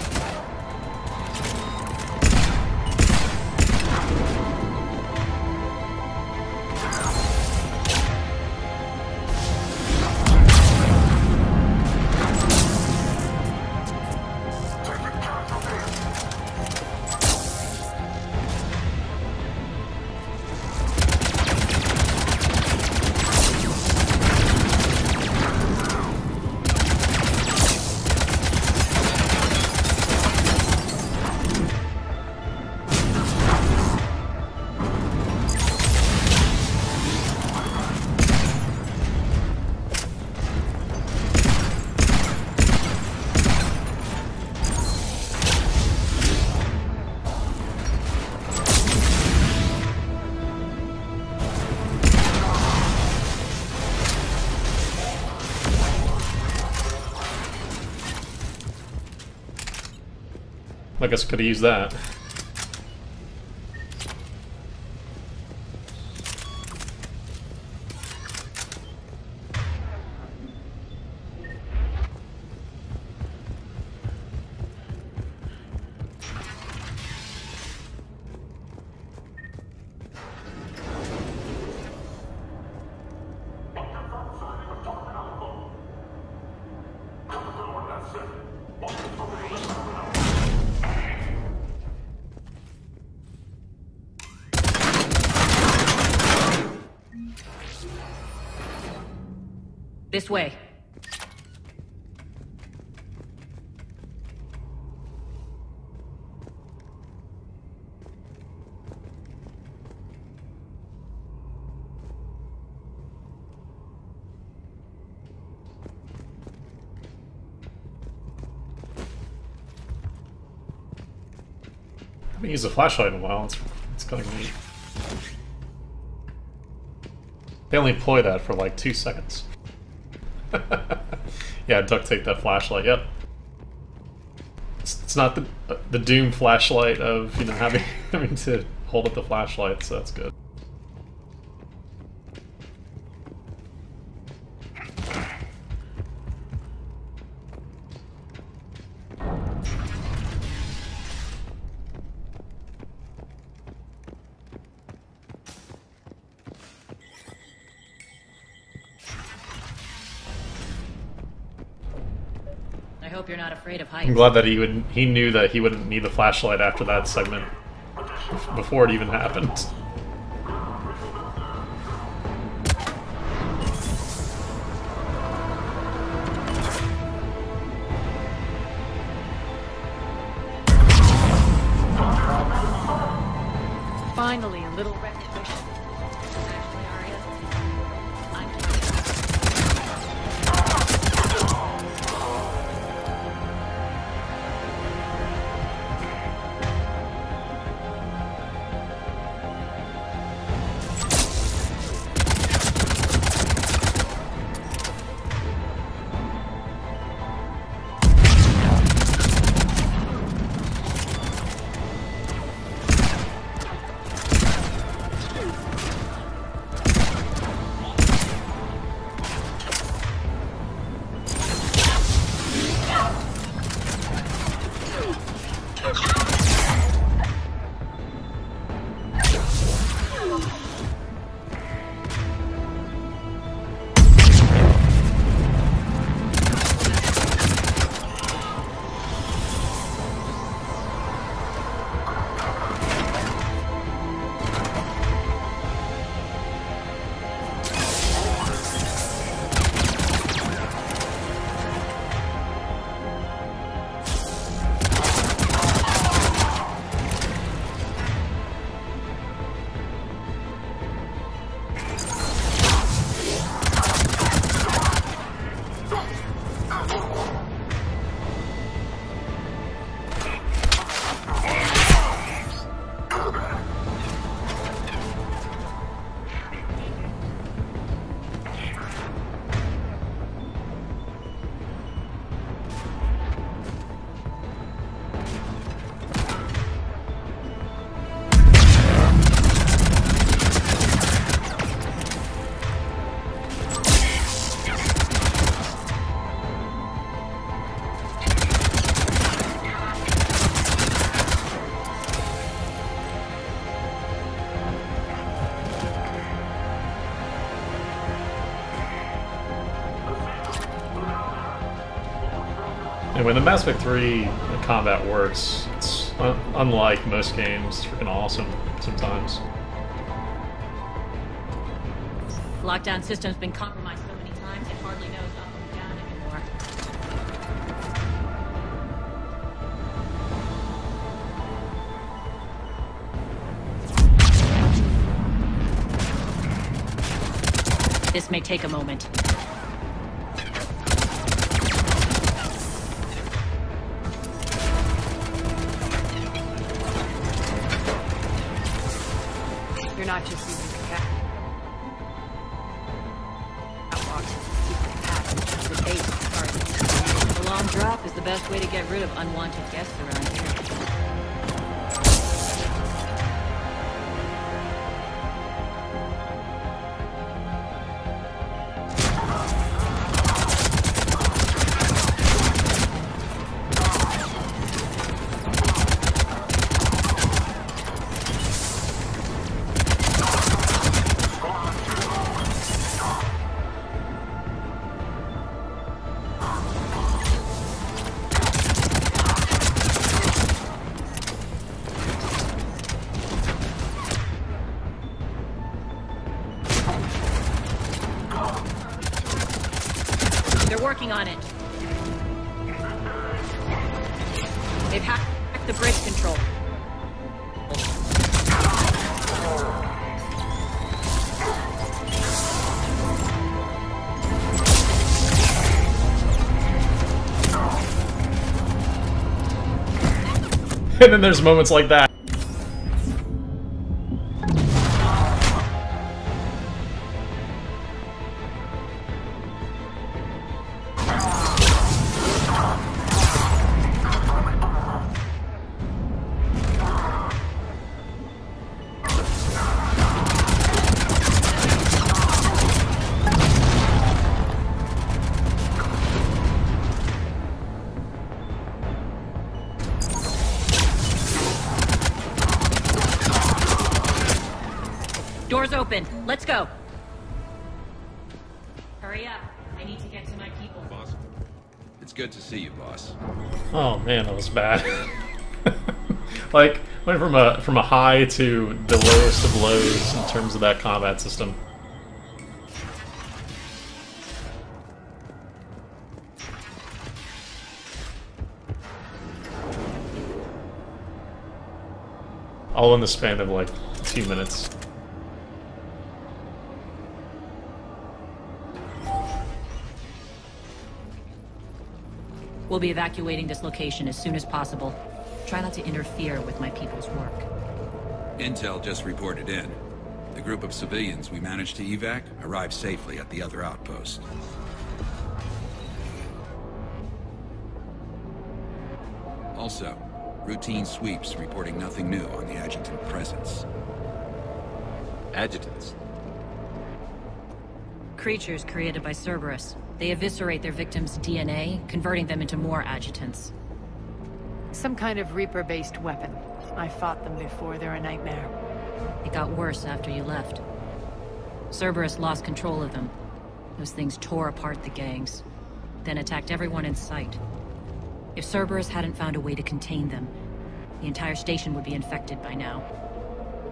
I guess I could have used that. This way. I haven't used a flashlight in a while. It's kind of neat. They only deploy that for like 2 seconds. Yeah, duct tape that flashlight, yep. It's not the Doom flashlight of, you know, having to hold up the flashlight, so that's good. I hope you're not afraid of heights. I'm glad that he knew that he wouldn't need the flashlight after that segment, before it even happened. Finally, a little recognition. And when the Mass Effect 3 combat works, it's unlike most games. It's freaking awesome sometimes. Lockdown system's been compromised so many times it hardly knows up and down anymore. This may take a moment. You're not just using the catwalks, secret passage, the base. A long drop is the best way to get rid of unwanted guests around here. They're working on it. They've hacked the bridge control. And then there's moments like that. open. Let's go. Hurry up. I need to get to my people. Boss. It's good to see you, boss. Oh man, that was bad. Like, went from a high to the lowest of lows in terms of that combat system. All in the span of like 2 minutes. We'll be evacuating this location as soon as possible. Try not to interfere with my people's work. Intel just reported in. The group of civilians we managed to evac arrived safely at the other outpost. Also, routine sweeps reporting nothing new on the adjutant presence. Adjutants? Creatures created by Cerberus. They eviscerate their victims' DNA, converting them into more adjutants. Some kind of Reaper-based weapon. I fought them before, they're a nightmare. It got worse after you left. Cerberus lost control of them. Those things tore apart the gangs, then attacked everyone in sight. If Cerberus hadn't found a way to contain them, the entire station would be infected by now.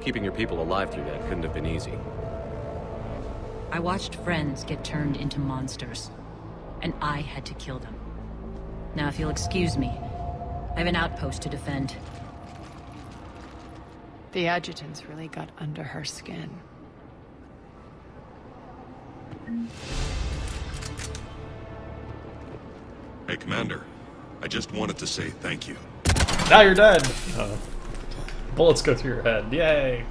Keeping your people alive through that couldn't have been easy. I watched friends get turned into monsters, and I had to kill them. Now, if you'll excuse me, I have an outpost to defend. The adjutants really got under her skin. Hey, Commander. I just wanted to say thank you. Now you're dead! Bullets go through your head. Yay!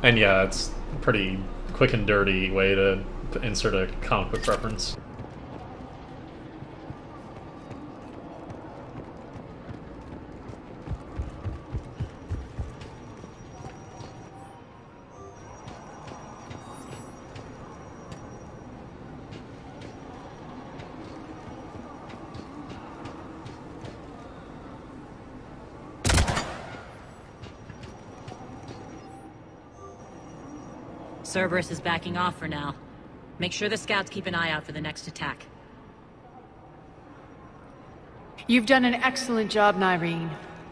And yeah, it's a pretty quick and dirty way to insert a comic book reference. Cerberus is backing off for now. Make sure the scouts keep an eye out for the next attack. You've done an excellent job, Nyreen,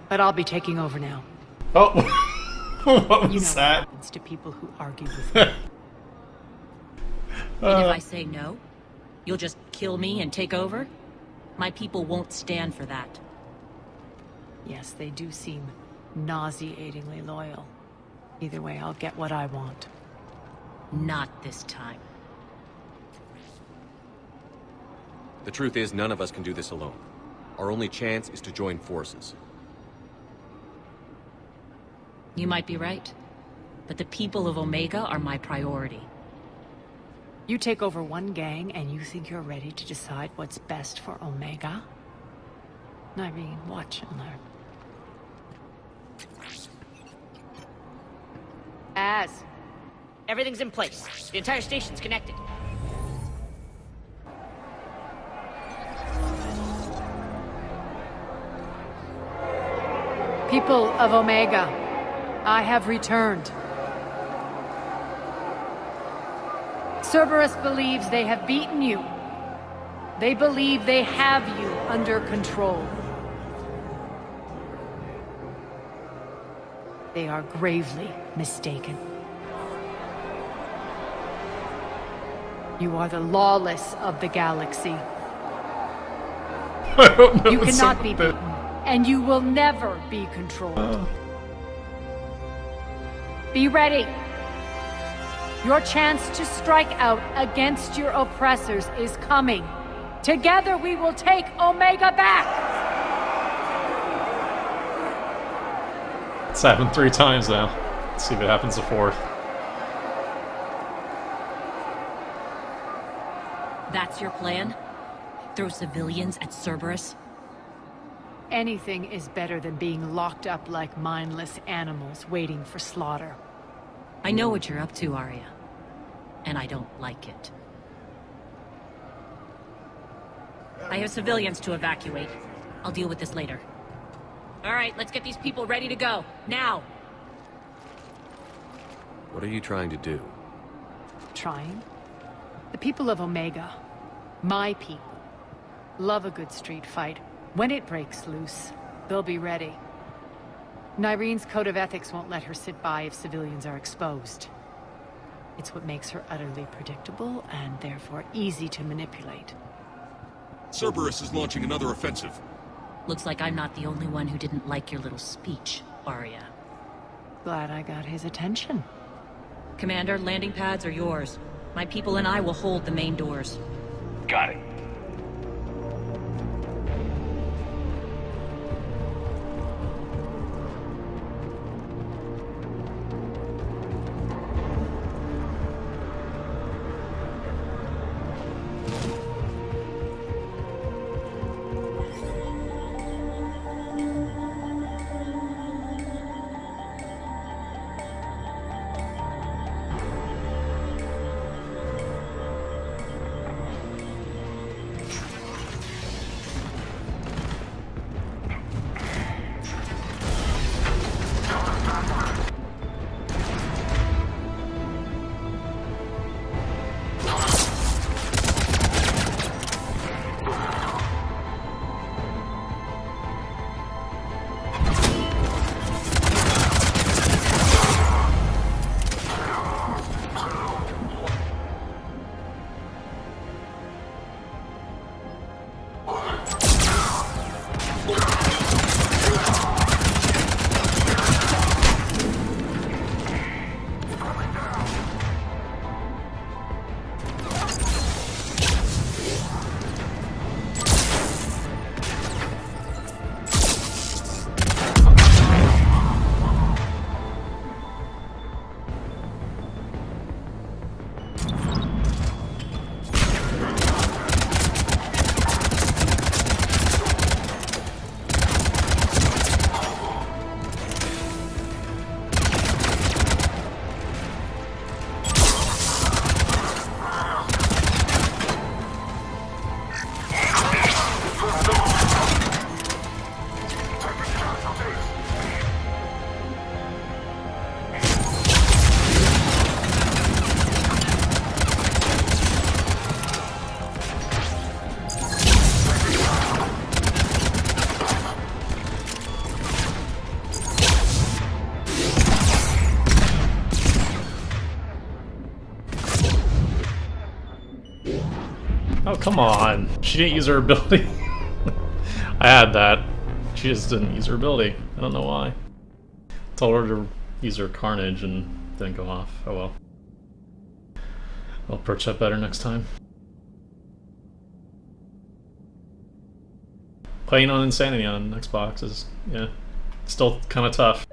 but I'll be taking over now. Oh, what was you know that? What happens to people who argue with me. And if I say no, you'll just kill me and take over? My people won't stand for that. Yes, they do seem nauseatingly loyal. Either way, I'll get what I want. Not this time. The truth is, none of us can do this alone. Our only chance is to join forces. You might be right, but the people of Omega are my priority. You take over one gang and you think you're ready to decide what's best for Omega? Nyreen, watch and learn. Everything's in place. The entire station's connected. People of Omega, I have returned. Cerberus believes they have beaten you. They believe they have you under control. They are gravely mistaken. You are the lawless of the galaxy. You cannot be beaten, and you will never be controlled. Be ready. Your chance to strike out against your oppressors is coming. Together we will take Omega back! It's happened 3 times now. Let's see if it happens the 4th. That's your plan? Throw civilians at Cerberus? Anything is better than being locked up like mindless animals waiting for slaughter. I know what you're up to, Arya. And I don't like it. I have civilians to evacuate. I'll deal with this later. Alright, let's get these people ready to go. Now! What are you trying to do? Trying? The people of Omega, my people, love a good street fight. When it breaks loose, they'll be ready. Nyrene's code of ethics won't let her sit by if civilians are exposed. It's what makes her utterly predictable and therefore easy to manipulate. Cerberus is launching another offensive. Looks like I'm not the only one who didn't like your little speech, Arya. Glad I got his attention. Commander, landing pads are yours. My people and I will hold the main doors. Got it. Oh, come on. She didn't use her ability. I had that. She just didn't use her ability. I don't know why. Told her to use her Carnage and didn't go off. Oh well. I'll approach that better next time. Playing on Insanity on Xbox is, yeah, still kind of tough.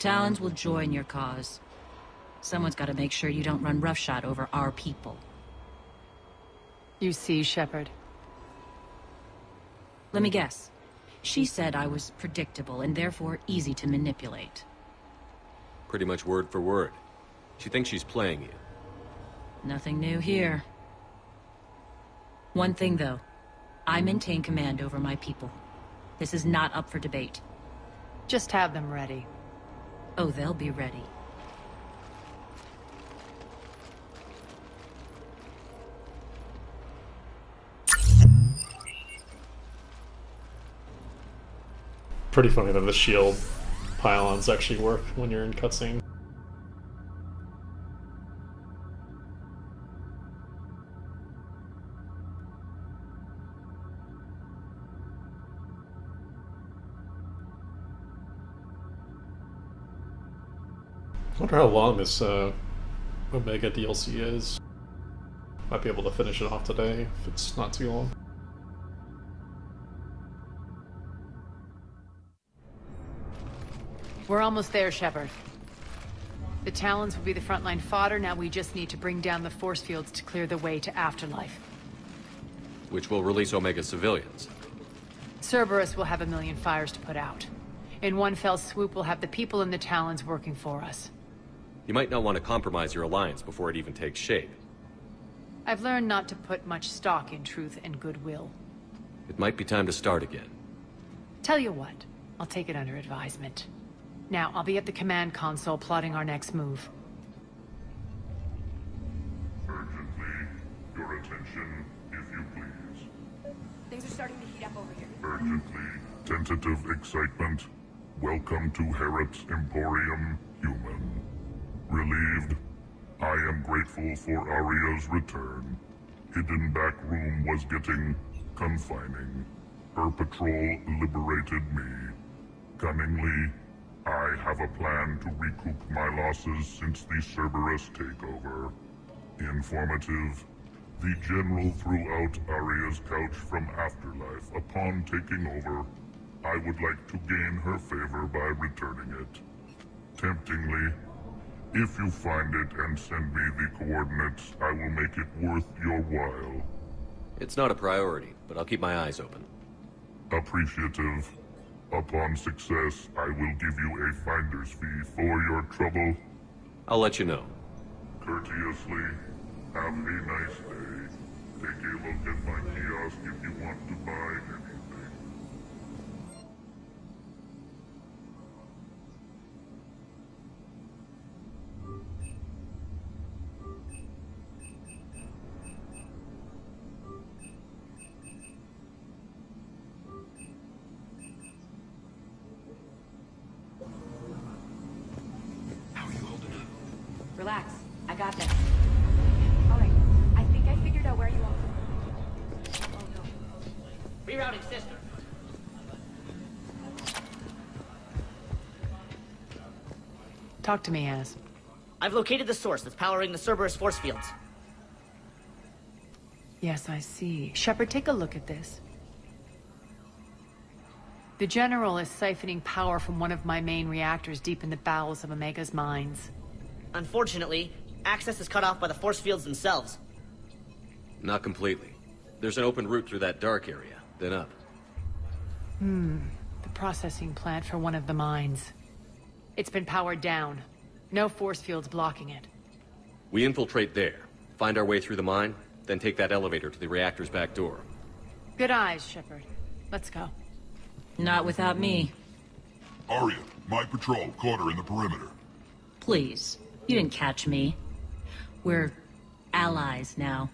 Talons will join your cause. Someone's got to make sure you don't run roughshod over our people. You see, Shepard. Let me guess. She said I was predictable and therefore easy to manipulate. Pretty much word for word. She thinks she's playing you. Nothing new here. One thing, though. I maintain command over my people. This is not up for debate. Just have them ready. Oh, they'll be ready. Pretty funny that the shield pylons actually work when you're in cutscene. I wonder how long this Omega DLC is. Might be able to finish it off today if it's not too long. We're almost there, Shepard. The Talons will be the frontline fodder, now we just need to bring down the force fields to clear the way to Afterlife. Which will release Omega civilians. Cerberus will have a million fires to put out. In one fell swoop, we'll have the people in the Talons working for us. You might not want to compromise your alliance before it even takes shape. I've learned not to put much stock in truth and goodwill. It might be time to start again. Tell you what, I'll take it under advisement. Now, I'll be at the command console plotting our next move. Urgently, your attention, if you please. Things are starting to heat up over here. Urgently, tentative excitement. Welcome to Harrot's Emporium, human. Relieved, I am grateful for Aria's return. Hidden back room was getting confining. Her patrol liberated me. Cunningly, I have a plan to recoup my losses since the Cerberus takeover. Informative. The General threw out Aria's couch from Afterlife upon taking over. I would like to gain her favor by returning it. Temptingly, if you find it and send me the coordinates, I will make it worth your while. It's not a priority, but I'll keep my eyes open. Appreciative. Upon success, I will give you a finder's fee for your trouble. I'll let you know. Courteously, have a nice day. Take a look at my kiosk if you want to buy anything. Relax. I got this. Alright. I think I figured out where you are. Oh no. Rerouting system. Talk to me, Az. I've located the source that's powering the Cerberus force fields. Yes, I see. Shepard, take a look at this. The General is siphoning power from one of my main reactors deep in the bowels of Omega's mines. Unfortunately, access is cut off by the force fields themselves. Not completely. There's an open route through that dark area, then up. The processing plant for one of the mines. It's been powered down. No force fields blocking it. We infiltrate there, find our way through the mine, then take that elevator to the reactor's back door. Good eyes, Shepard. Let's go. Not without me. Aria, my patrol, quarter in the perimeter. Please. You didn't catch me. We're allies now.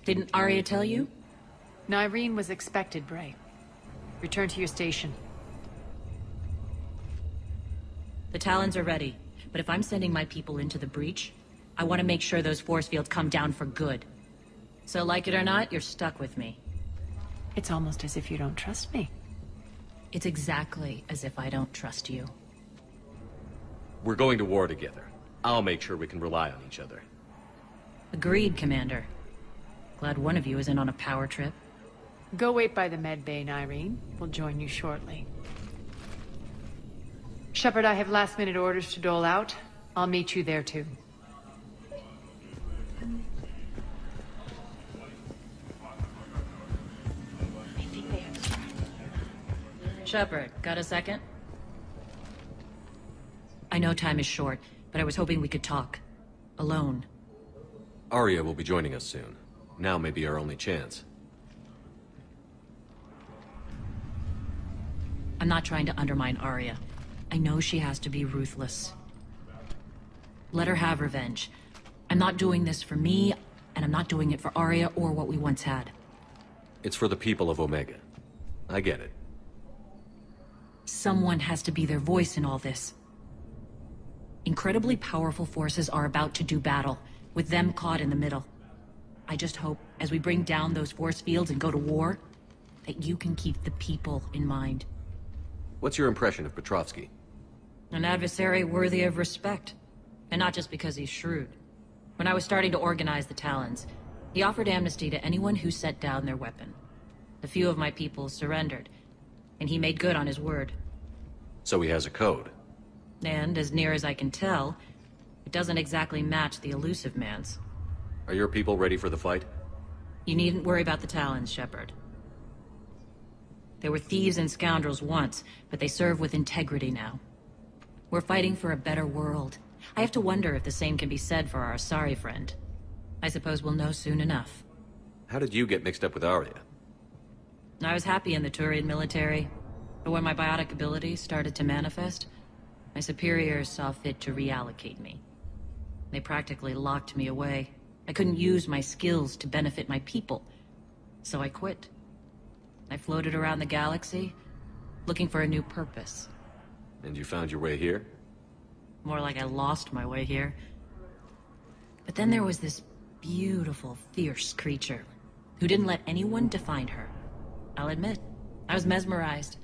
Didn't Aria tell you? Nyreen was expected, Bray. Return to your station. The Talons are ready, but if I'm sending my people into the breach, I want to make sure those force fields come down for good. So like it or not, you're stuck with me. It's almost as if you don't trust me. It's exactly as if I don't trust you. We're going to war together. I'll make sure we can rely on each other. Agreed, Commander. Glad one of you isn't on a power trip. Go wait by the med bay, Nyreen. We'll join you shortly. Shepard, I have last-minute orders to dole out. I'll meet you there, too. Shepard, got a second? I know time is short, but I was hoping we could talk. Alone. Arya will be joining us soon. Now may be our only chance. I'm not trying to undermine Arya. I know she has to be ruthless. Let her have revenge. I'm not doing this for me, and I'm not doing it for Arya or what we once had. It's for the people of Omega. I get it. Someone has to be their voice in all this. Incredibly powerful forces are about to do battle, with them caught in the middle. I just hope, as we bring down those force fields and go to war, that you can keep the people in mind. What's your impression of Petrovsky? An adversary worthy of respect. And not just because he's shrewd. When I was starting to organize the Talons, he offered amnesty to anyone who set down their weapon. A few of my people surrendered, and he made good on his word. So he has a code. And, as near as I can tell, it doesn't exactly match the Illusive Man's. Are your people ready for the fight? You needn't worry about the Talons, Shepard. They were thieves and scoundrels once, but they serve with integrity now. We're fighting for a better world. I have to wonder if the same can be said for our Asari friend. I suppose we'll know soon enough. How did you get mixed up with Arya? I was happy in the Turian military, but when my biotic abilities started to manifest, my superiors saw fit to reallocate me. They practically locked me away. I couldn't use my skills to benefit my people, so I quit. I floated around the galaxy, looking for a new purpose. And you found your way here? More like I lost my way here. But then there was this beautiful, fierce creature who didn't let anyone define her. I'll admit, I was mesmerized.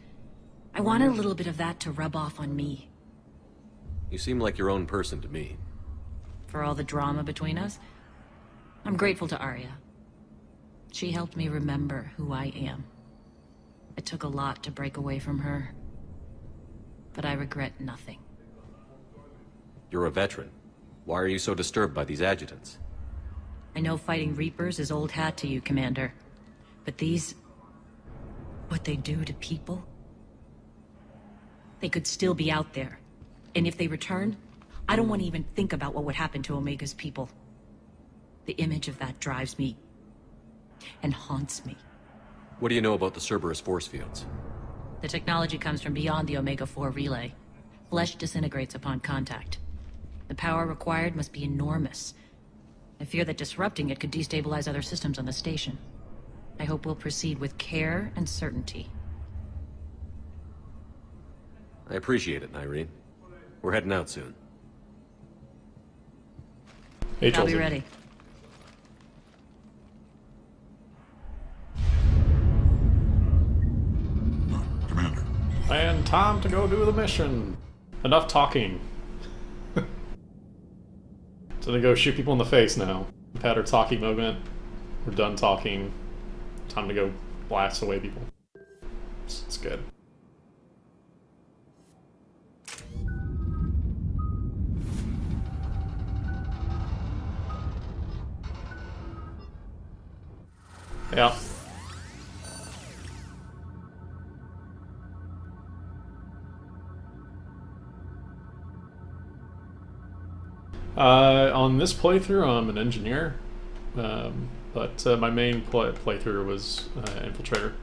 I wanted a little bit of that to rub off on me. You seem like your own person to me. For all the drama between us, I'm grateful to Arya. She helped me remember who I am. It took a lot to break away from her, but I regret nothing. You're a veteran. Why are you so disturbed by these adjutants? I know fighting Reapers is old hat to you, Commander. But these... what they do to people? They could still be out there. And if they return, I don't want to even think about what would happen to Omega's people. The image of that drives me... and haunts me. What do you know about the Cerberus force fields? The technology comes from beyond the Omega-4 relay. Flesh disintegrates upon contact. The power required must be enormous. I fear that disrupting it could destabilize other systems on the station. I hope we'll proceed with care and certainty. I appreciate it, Nyreen. We're heading out soon. Hey, I'll be ready. Commander. And time to go do the mission. Enough talking. So they go shoot people in the face now. We've had our talking moment. We're done talking. Time to go blast away people. It's good. Yeah. On this playthrough, I'm an engineer, but my main playthrough was Infiltrator.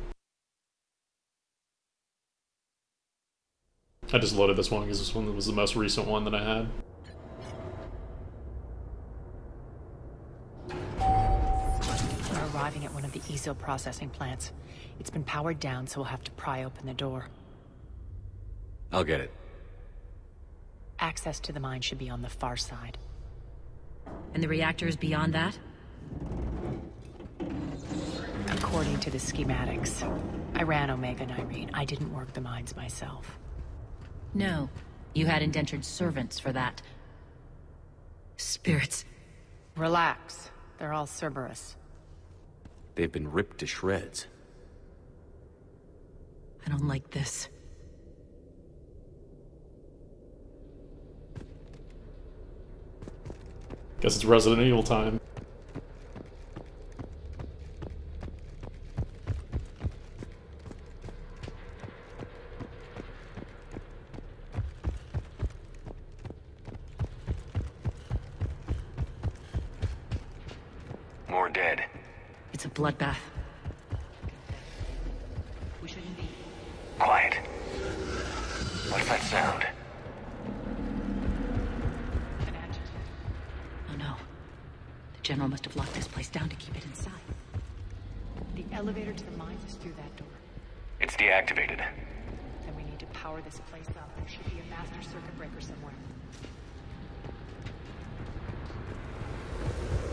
I just loaded this one because this one was the most recent one that I had. We're arriving at one of the ESO processing plants. It's been powered down, so we'll have to pry open the door. I'll get it. Access to the mine should be on the far side. And the reactor is beyond that? According to the schematics. I ran Omega, Nyreen. I didn't work the mines myself. No. You had indentured servants for that. Spirits. Relax. They're all Cerberus. They've been ripped to shreds. I don't like this. Guess it's Resident Evil time. More dead. It's a bloodbath. We shouldn't be. Quiet. What's that sound? Oh no. The General must have locked this place down to keep it inside. The elevator to the mines is through that door. It's deactivated. Then we need to power this place up. There should be a master circuit breaker somewhere.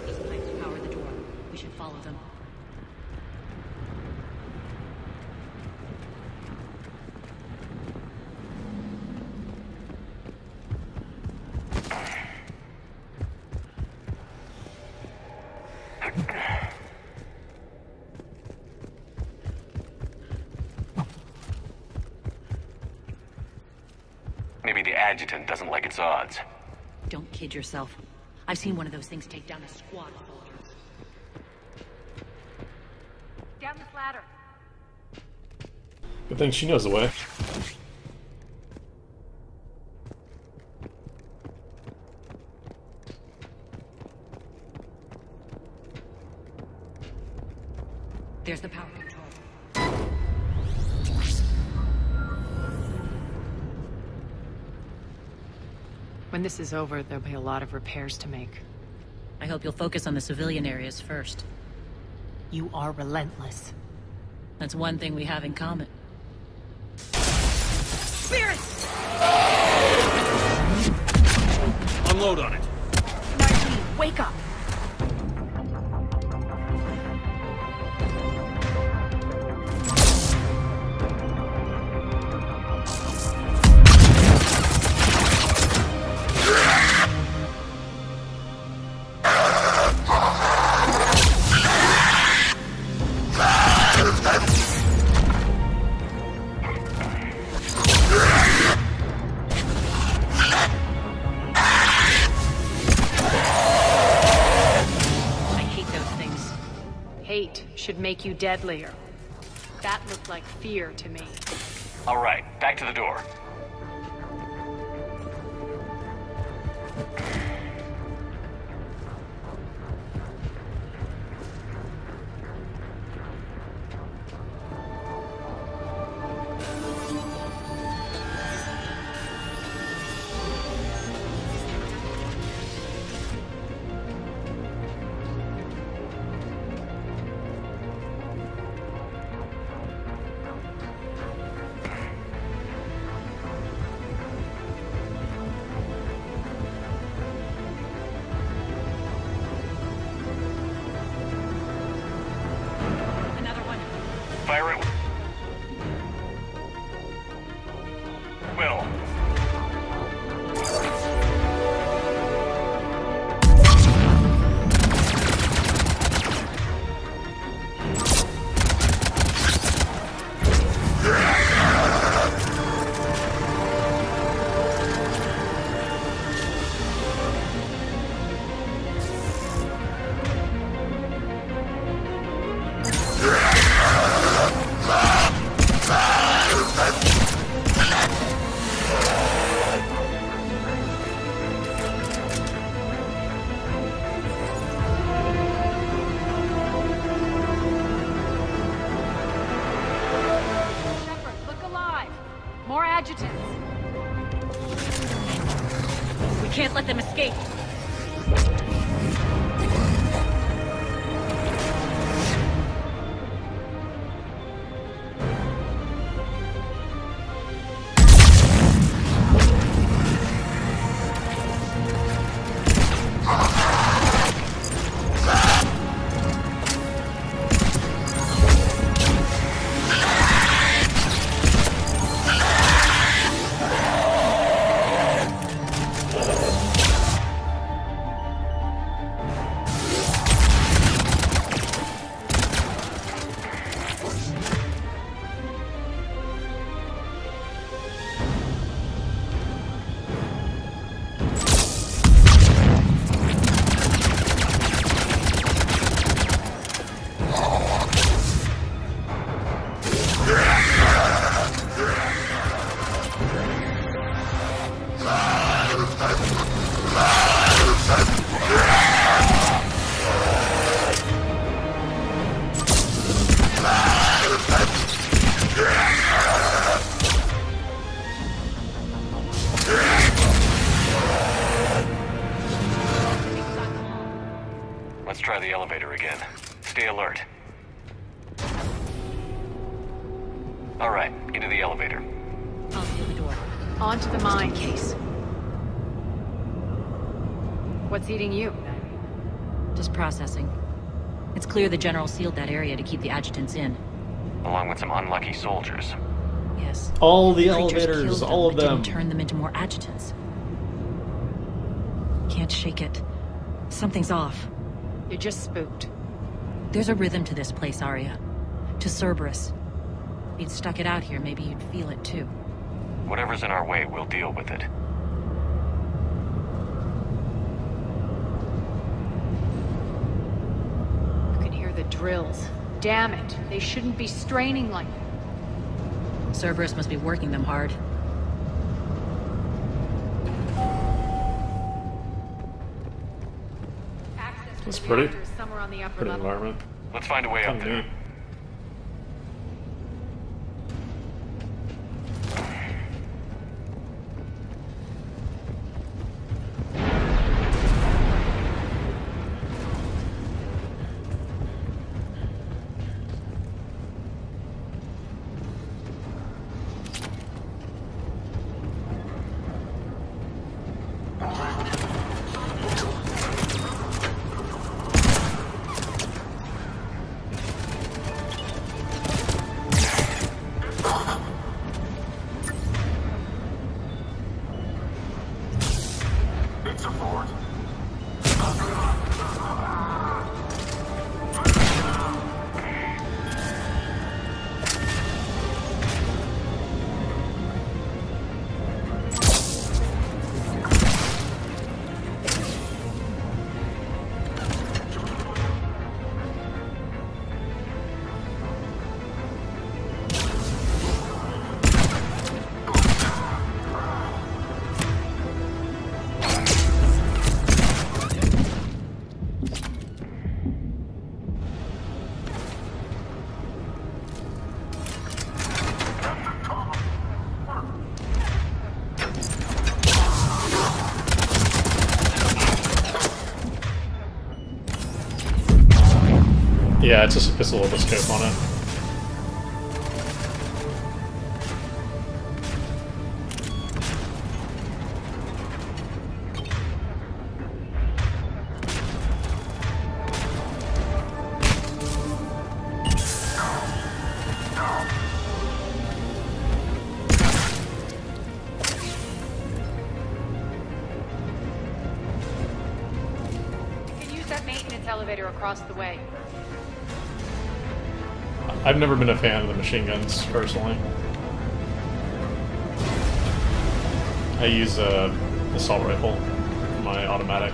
These pipes power the door. We should follow them. Maybe the adjutant doesn't like its odds. Don't kid yourself. I've seen one of those things take down a squad of soldiers. Down this ladder. Good thing she knows the way. There's the power control. When this is over, there'll be a lot of repairs to make. I hope you'll focus on the civilian areas first. You are relentless. That's one thing we have in common. Spirit! Unload on it. Narji, wake up! Should make you deadlier. That looked like fear to me. All right, back to the door. Fire it. Will. More adjutants. We can't let them escape. try the elevator again. Stay alert. All right, into the elevator. I'll seal the door. Onto the mine case. What's eating you? Just processing. It's clear the General sealed that area to keep the adjutants in. Along with some unlucky soldiers. Yes. All the Creatures elevators, killed all of but them. didn't turn them into more adjutants. Can't shake it. Something's off. You're just spooked. There's a rhythm to this place, Arya. To Cerberus. If you'd stuck it out here, maybe you'd feel it too. Whatever's in our way, we'll deal with it. You can hear the drills. Damn it. They shouldn't be straining like that. Cerberus must be working them hard. That's pretty. Somewhere on the upper Pretty level. environment. Let's find a way up there. Neat. Yeah, it's just a pistol with a scope on it. You can use that maintenance elevator across the way. I've never been a fan of the machine guns, personally. I use a assault rifle for my automatic.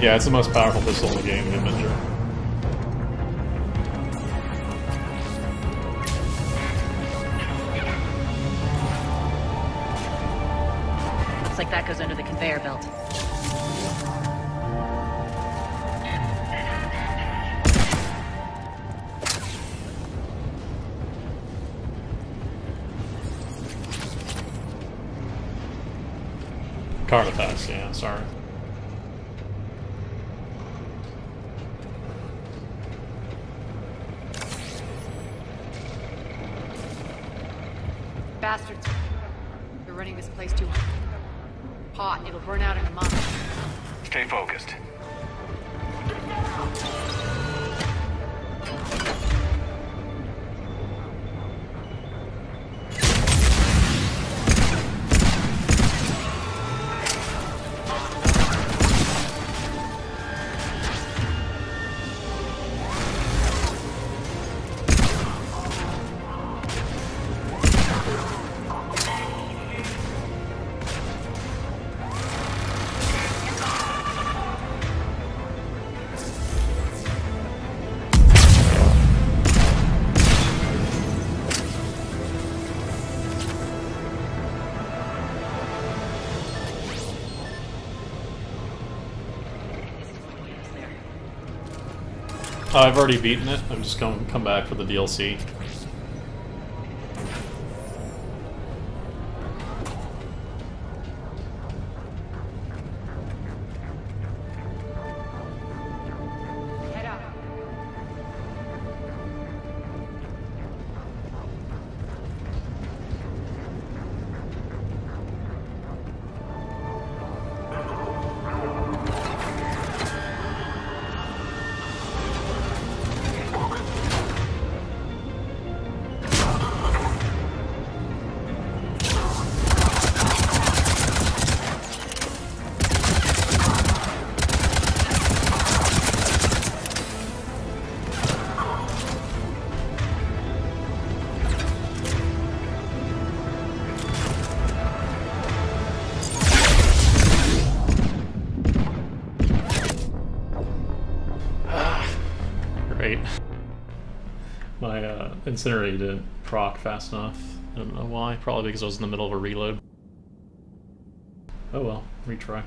Yeah, it's the most powerful pistol in the game, the Avenger. Looks like that goes under the conveyor belt. Carnifex, yeah, sorry. Bastards. They're running this place too hot. It'll burn out in a month. Stay focused. I've already beaten it. I'm just going to come back for the DLC. Head up. Great. My Incinerator didn't proc fast enough. I don't know why. Probably because I was in the middle of a reload. Oh well, retry.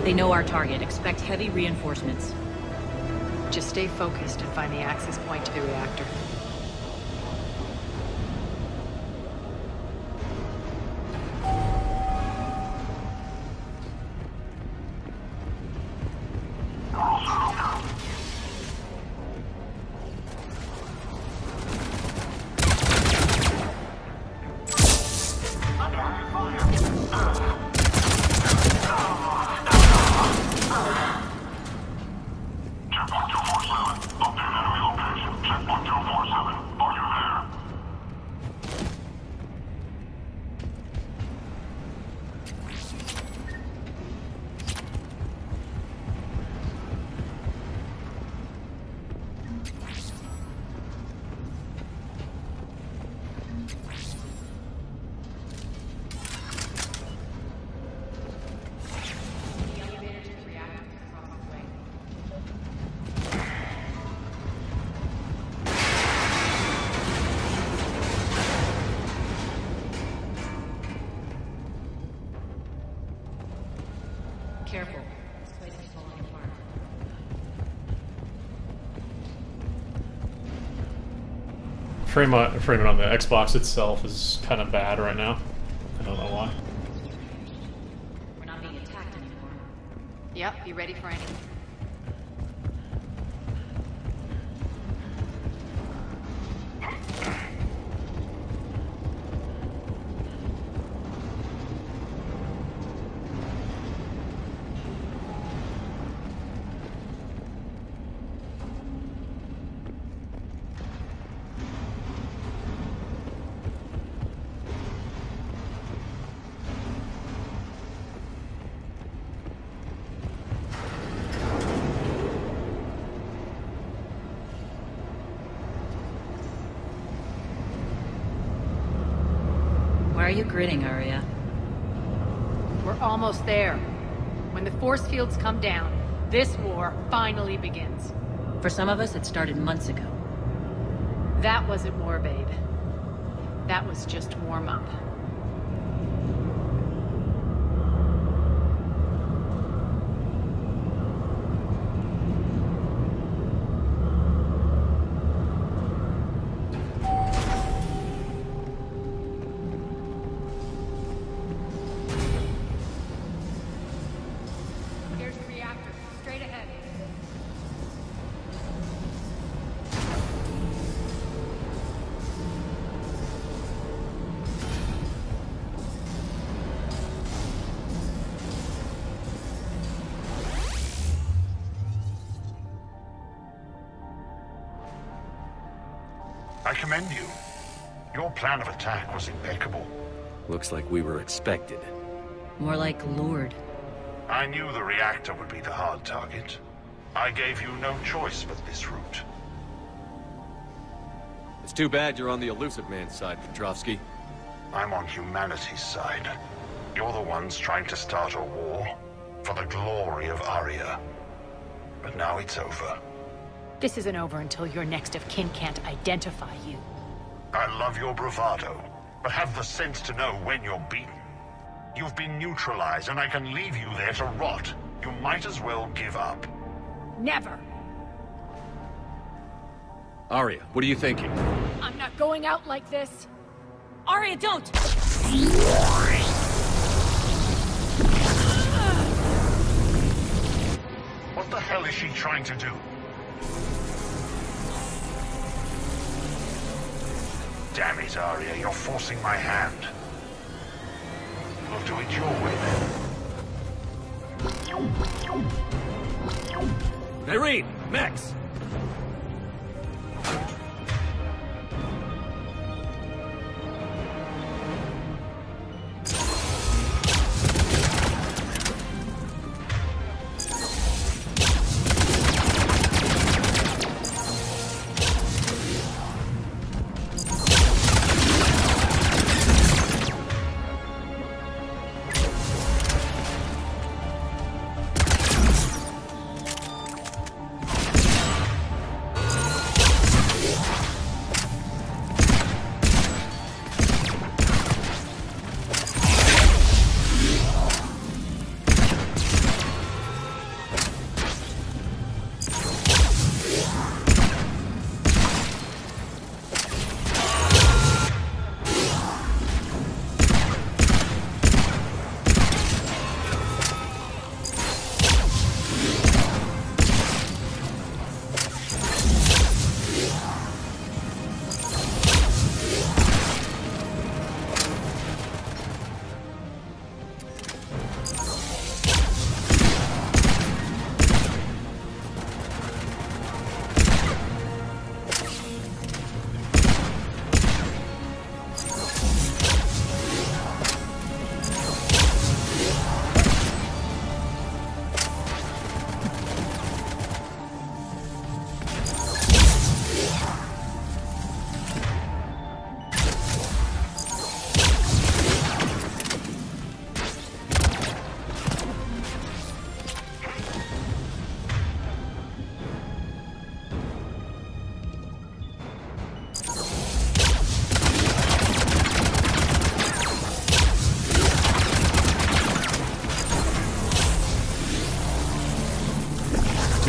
They know our target. Expect heavy reinforcements. Just stay focused and find the access point to the reactor. Careful. This place is falling apart. Framing on the Xbox itself is kind of bad right now. I don't know why. We're not being attacked anymore. Yep, be ready for anything. Why are you grinning, Arya? We're almost there. When the force fields come down, this war finally begins. For some of us, it started months ago. That wasn't war, babe. That was just warm-up. I commend you. Your plan of attack was impeccable. Looks like we were expected. More like lured. I knew the reactor would be the hard target. I gave you no choice but this route. It's too bad you're on the Illusive Man's side, Petrovsky. I'm on humanity's side. You're the ones trying to start a war for the glory of Arya. But now it's over. This isn't over until your next of kin can't identify you. I love your bravado, but have the sense to know when you're beaten. You've been neutralized, and I can leave you there to rot. You might as well give up. Never! Arya, what are you thinking? I'm not going out like this! Arya, don't! What the hell is she trying to do? Damn it, Arya, you're forcing my hand. We'll do it your way then. Irene! Max!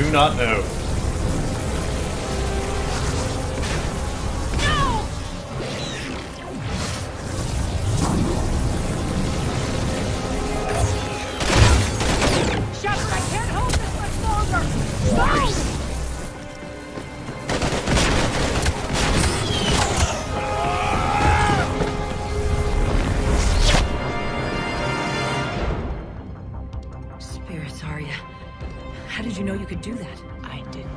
do not know. Shepard, I can't hold this much longer! No! Spirits, Arya. How did you know you could do that? I didn't.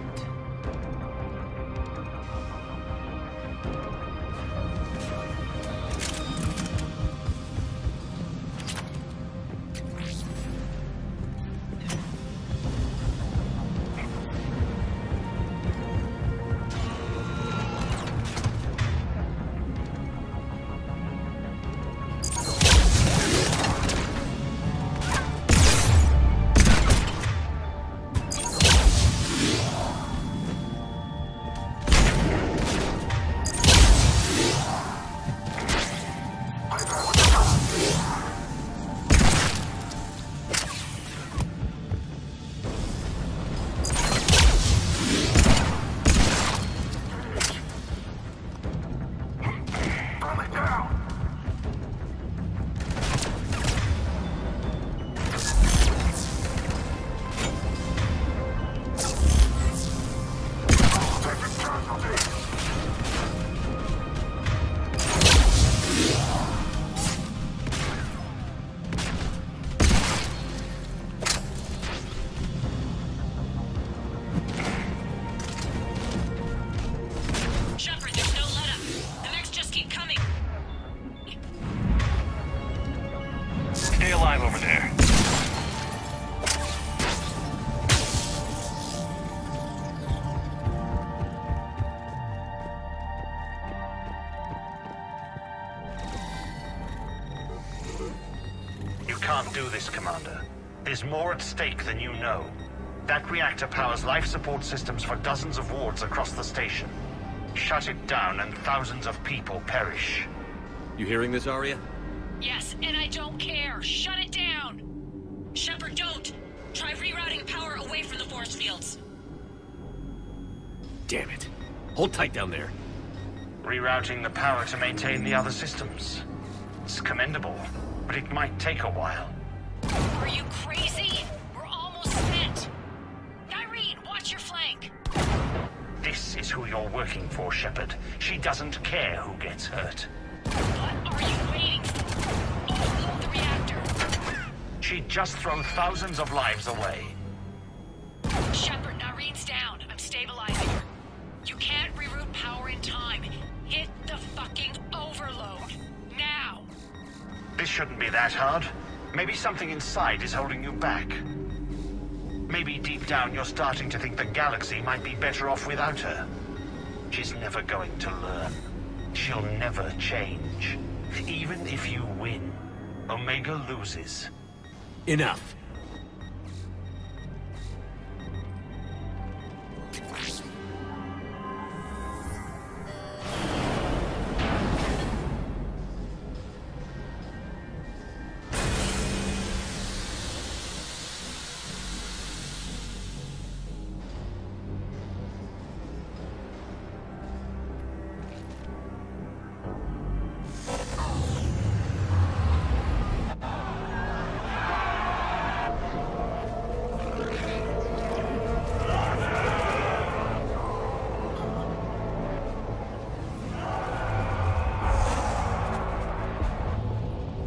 Can't do this, Commander. There's more at stake than you know. That reactor powers life support systems for dozens of wards across the station. Shut it down and thousands of people perish. You hearing this, Arya? Yes, and I don't care. Shut it down! Shepard, don't! Try rerouting power away from the force fields. Damn it. Hold tight down there. Rerouting the power to maintain the other systems. It's commendable, but it might take a while. Are you crazy? We're almost spent. Nyreen, watch your flank. This is who you're working for, Shepard. She doesn't care who gets hurt. What are you waiting for? Overload the reactor. She'd just throw thousands of lives away. Shepard, Nyreen's down. I'm stabilizing her. You can't reroute power in time. Hit the fucking overload. Now! This shouldn't be that hard. Maybe something inside is holding you back. Maybe deep down you're starting to think the galaxy might be better off without her. She's never going to learn. She'll never change. Even if you win, Omega loses. Enough.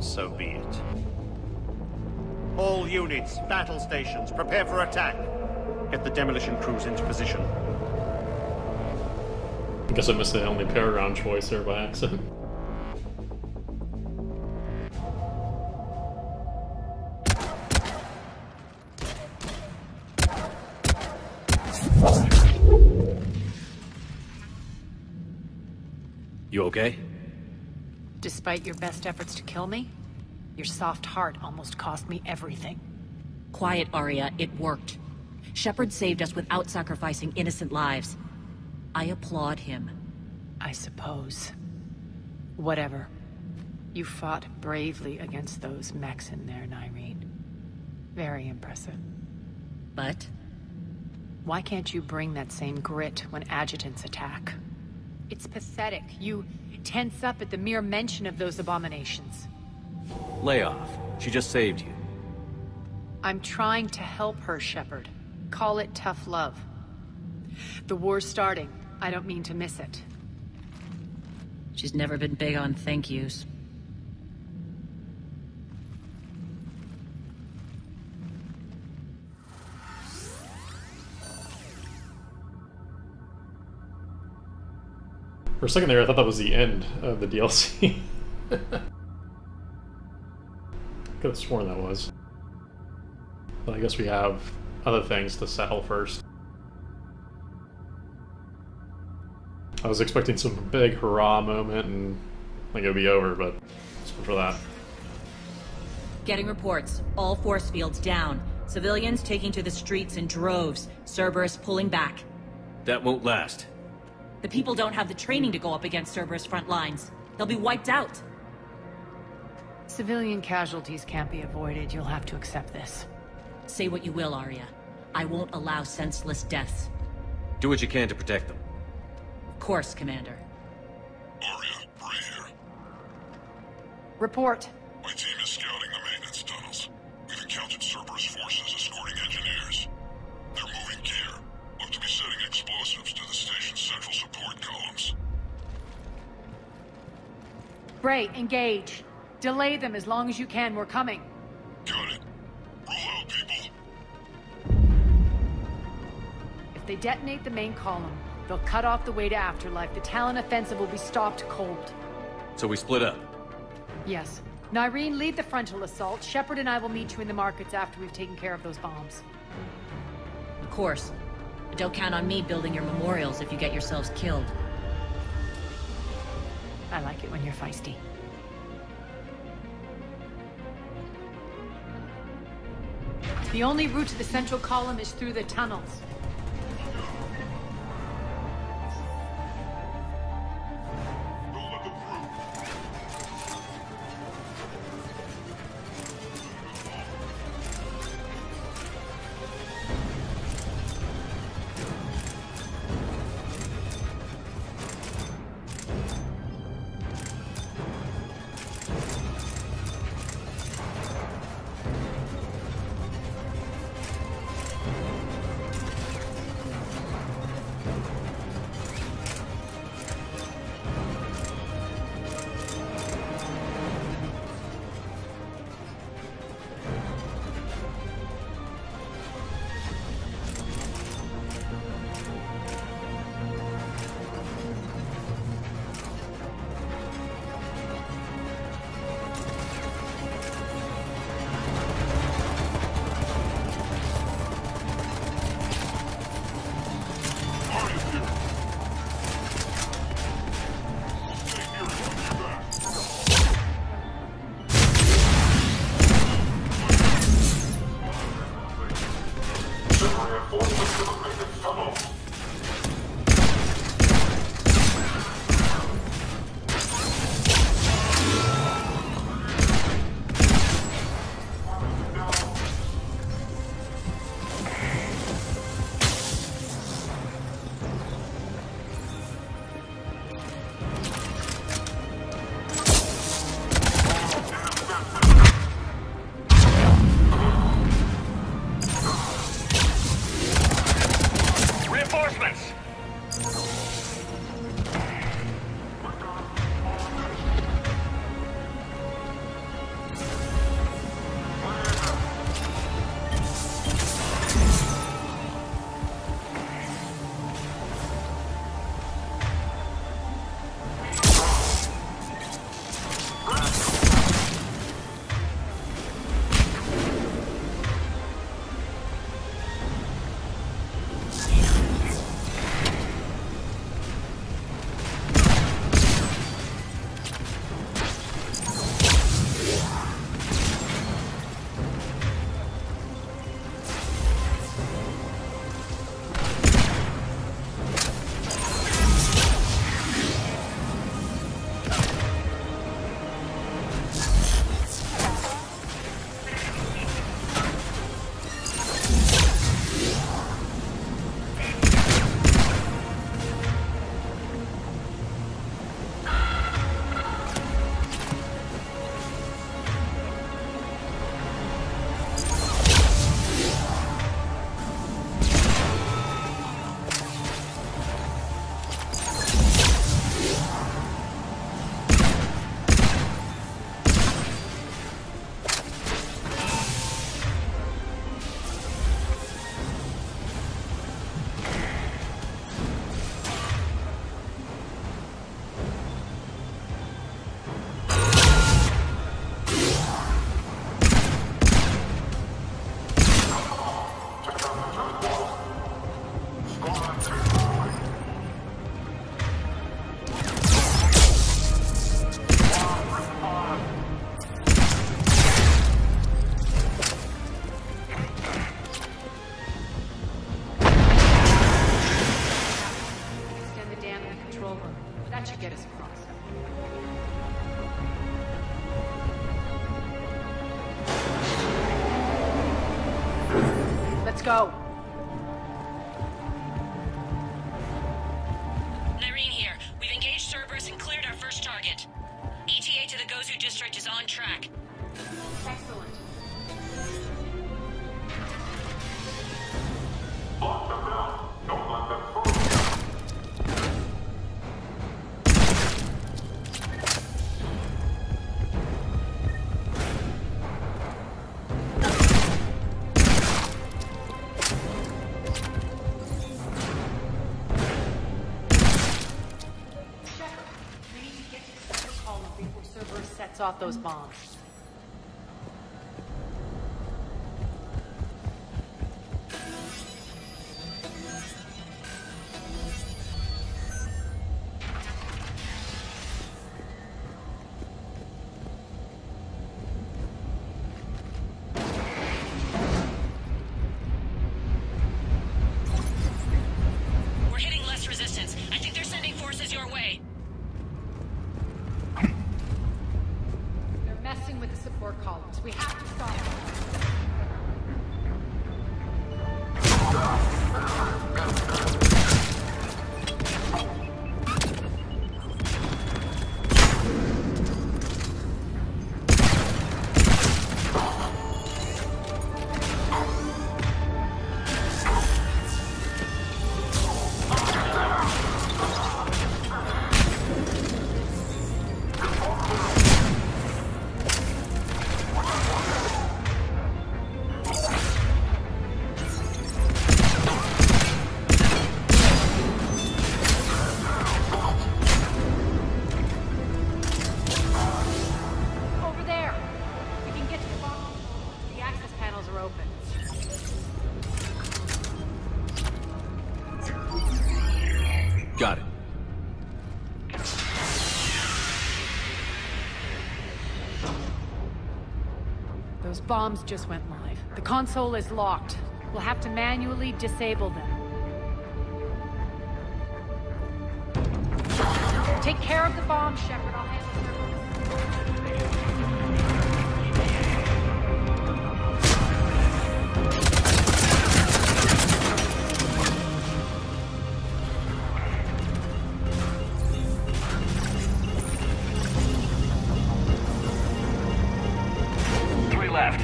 So be it. All units, battle stations, prepare for attack. Get the demolition crews into position. I guess I missed the only Paragon choice there by accident. You okay? Despite your best efforts to kill me, your soft heart almost cost me everything. Quiet, Arya. It worked. Shepard saved us without sacrificing innocent lives. I applaud him. I suppose. Whatever. You fought bravely against those mechs in there, Nyreen. Very impressive. But Why can't you bring that same grit when adjutants attack? It's pathetic. You tense up at the mere mention of those abominations. Lay off. She just saved you. I'm trying to help her, Shepard. Call it tough love. The war's starting. I don't mean to miss it. She's never been big on thank yous. For a second there, I thought that was the end of the DLC. Could have sworn that was. But I guess we have other things to settle first. I was expecting some big hurrah moment and I think it would be over, but let's go for that. Getting reports. All force fields down. Civilians taking to the streets in droves. Cerberus pulling back. That won't last. The people don't have the training to go up against Cerberus front lines. They'll be wiped out. Civilian casualties can't be avoided. You'll have to accept this. Say what you will, Arya. I won't allow senseless deaths. Do what you can to protect them. Of course, Commander. Arya, Bray here. Report. My team is scouting the maintenance tunnels. We've encountered Cerberus forces escorting engineers. They're moving gear. Look to be setting explosives to the station's central support columns. Bray, engage. Delay them as long as you can. We're coming. Got it. Roll out, people. If they detonate the main column, they'll cut off the way to Afterlife. The Talon offensive will be stopped cold. So we split up. Yes. Nyreen, lead the frontal assault. Shepard and I will meet you in the markets after we've taken care of those bombs. Of course. But don't count on me building your memorials if you get yourselves killed. I like it when you're feisty. The only route to the central column is through the tunnels. go. Nyreen here. We've engaged Cerberus and cleared our first target. ETA to the Gozu district is on track. Excellent. Lock them down. Don't let them through. Sets off those bombs. We're hitting less resistance. I think they're sending forces your way. Messing with the support columns. We have to stop them. Got it. Those bombs just went live. The console is locked. We'll have to manually disable them. Take care of the bombs, Shepard. I'll handle left.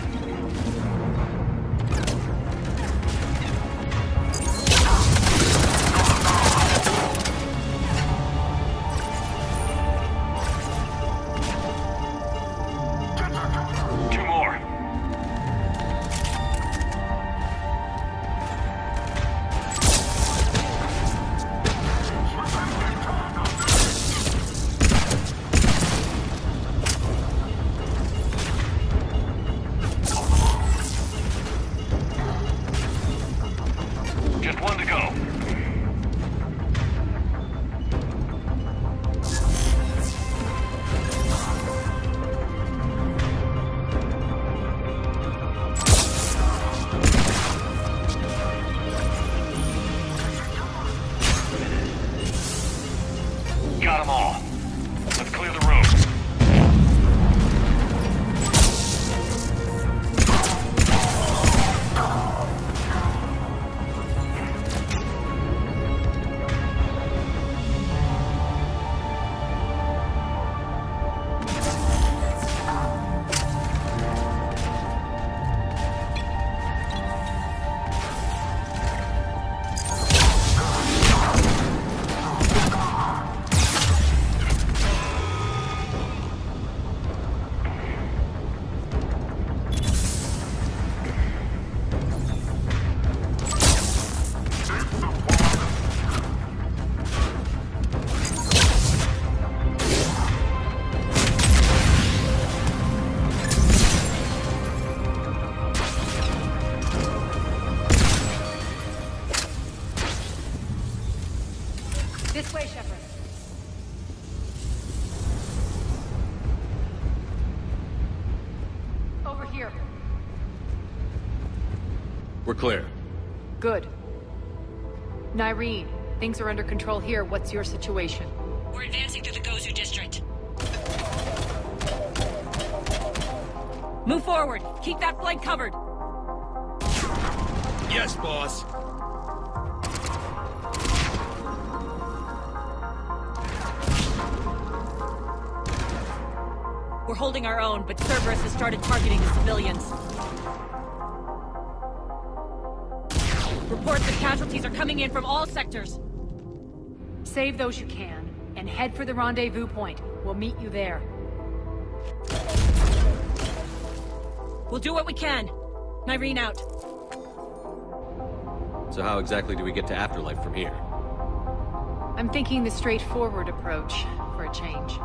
Two more. Just one to go. Got them all. Let's clear the room. This way, Shepard. Over here. We're clear. Good. Nyreen, things are under control here. What's your situation? We're advancing through the Gozu district. Move forward. Keep that flank covered. Yes, boss. We're holding our own, but Cerberus has started targeting the civilians. Reports of casualties are coming in from all sectors. Save those you can, and head for the rendezvous point. We'll meet you there. We'll do what we can. Nyreen out. So how exactly do we get to Afterlife from here? I'm thinking the straightforward approach, for a change.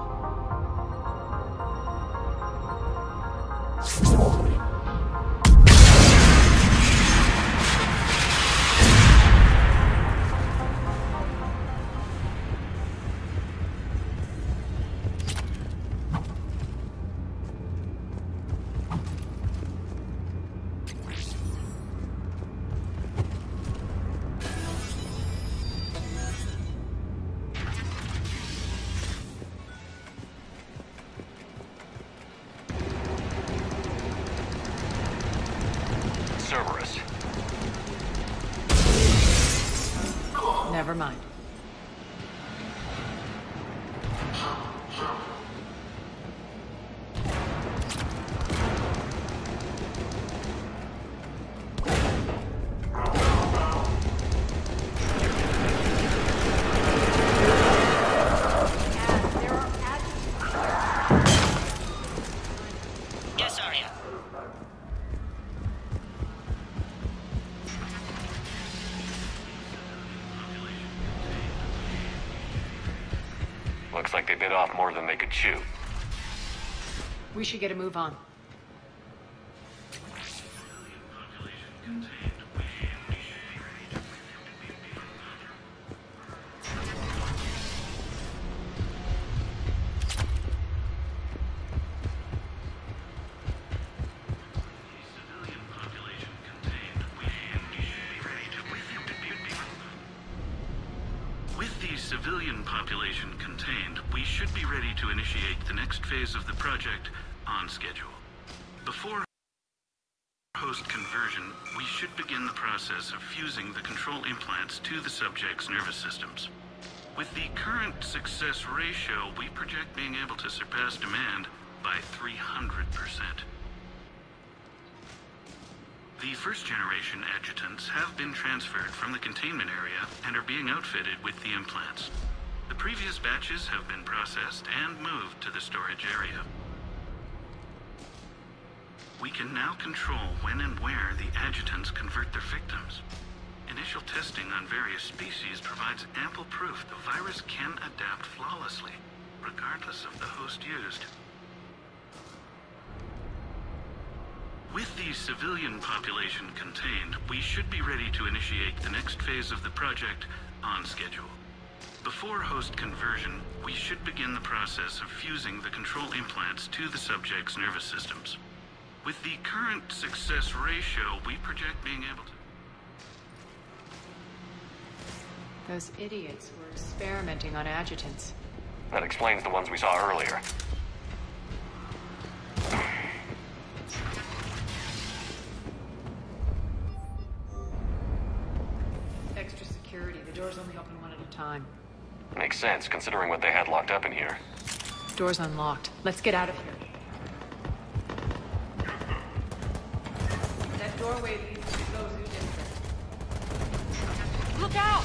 Cerberus. Never mind. Yes, Arya. Looks like they bit off more than they could chew. We should get a move on. With the civilian population contained, we should be ready to initiate the next phase of the project on schedule. Before host conversion, we should begin the process of fusing the control implants to the subject's nervous systems. With the current success ratio, we project being able to surpass demand by 300%. The first-generation adjutants have been transferred from the containment area and are being outfitted with the implants. The previous batches have been processed and moved to the storage area. We can now control when and where the adjutants convert their victims. Initial testing on various species provides ample proof the virus can adapt flawlessly, regardless of the host used. With the civilian population contained, we should be ready to initiate the next phase of the project on schedule. Before host conversion, we should begin the process of fusing the control implants to the subject's nervous systems. With the current success ratio, we project being able to... Those idiots were experimenting on adjutants. That explains the ones we saw earlier. Extra security. The doors only open one at a time. Makes sense, considering what they had locked up in here. Door's unlocked. Let's get out of here. That doorway leads to those who did. Look out!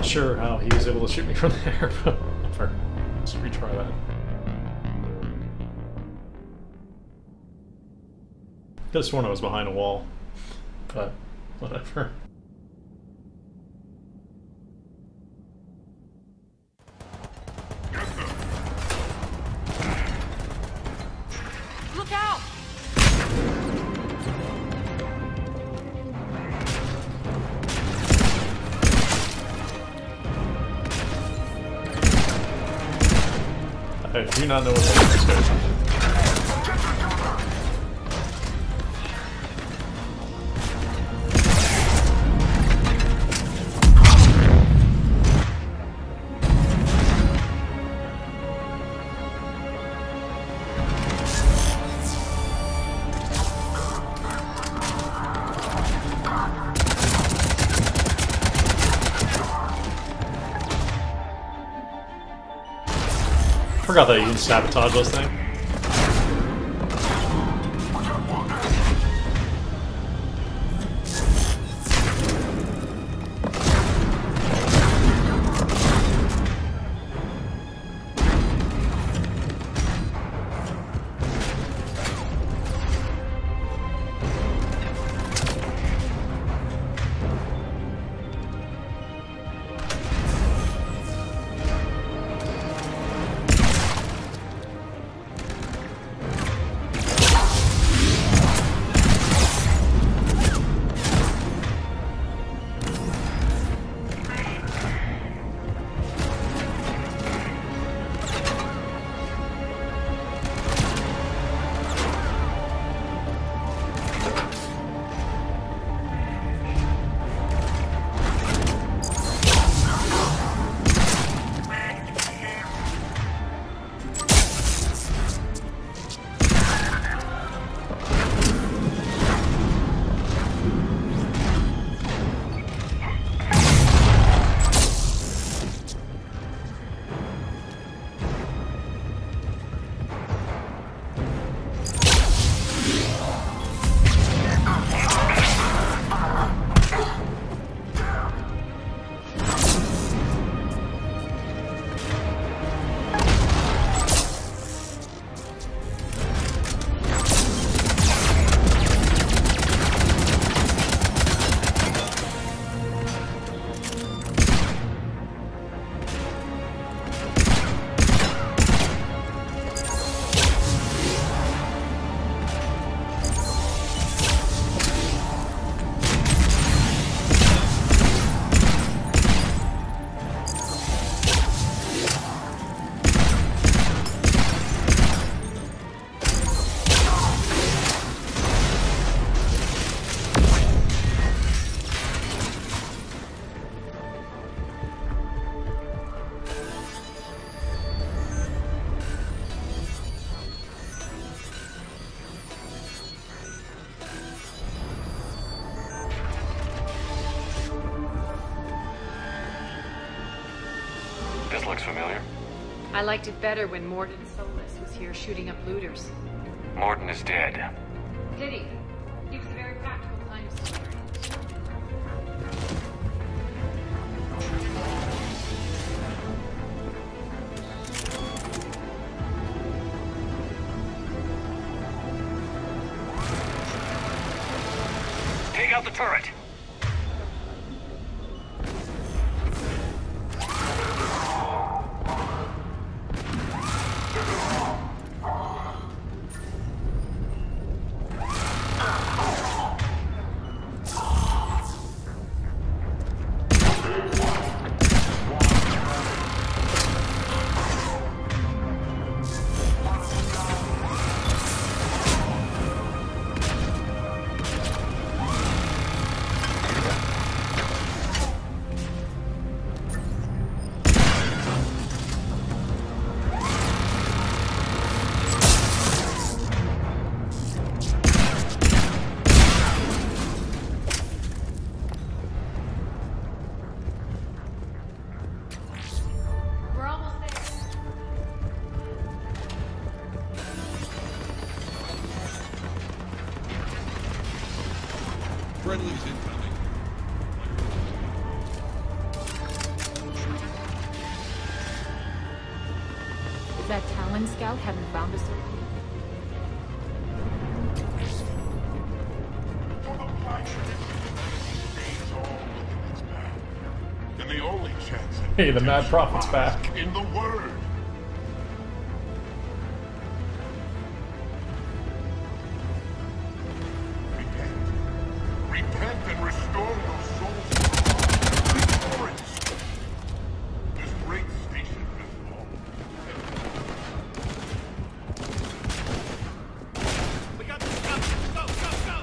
sure how he was able to shoot me from there, but whatever. Let's retry that. Could have sworn I was behind a wall, but whatever. Look out! I do not know what this goes. I forgot that you can sabotage those things. This looks familiar. I liked it better when Mordin Solus was here shooting up looters. Mordin is dead. Pity. He was a very practical kind of security. Take out the turret! Friendly's incoming. that Talon scout haven't found us. And the only chance Hey, the Mad Prophet's back. in the word. Repent and restore your souls to glories. This great station has fallen. We got this covered. Go, go, go!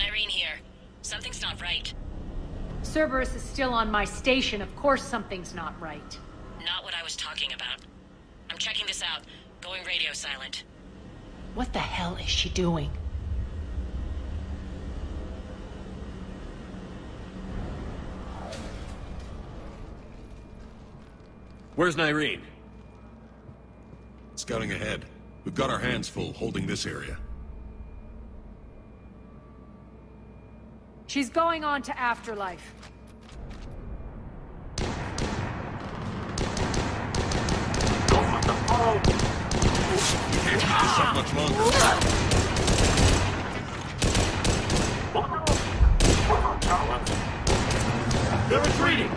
Irene here. Something's not right. Cerberus is still on my station. Of course something's not right. Not what I was talking about. I'm checking this out. Going radio silent. What the hell is she doing? Where's Nyreen? Scouting ahead. We've got our hands full holding this area. She's going on to Afterlife. We can't keep this up much longer. They're retreating!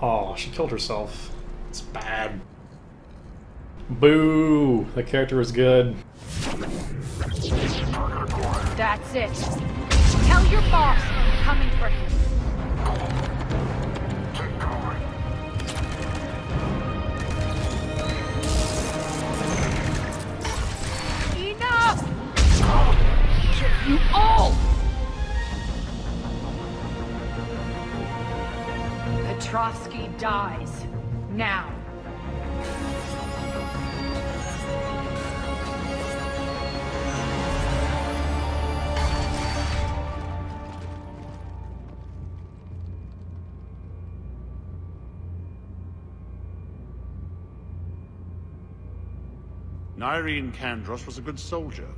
Oh, she killed herself. It's bad. Boo! That character was good. That's it. Tell your boss I'm coming for him. Enough! Kill you all! Petrovsky dies. Now. Nyreen Kandros was a good soldier.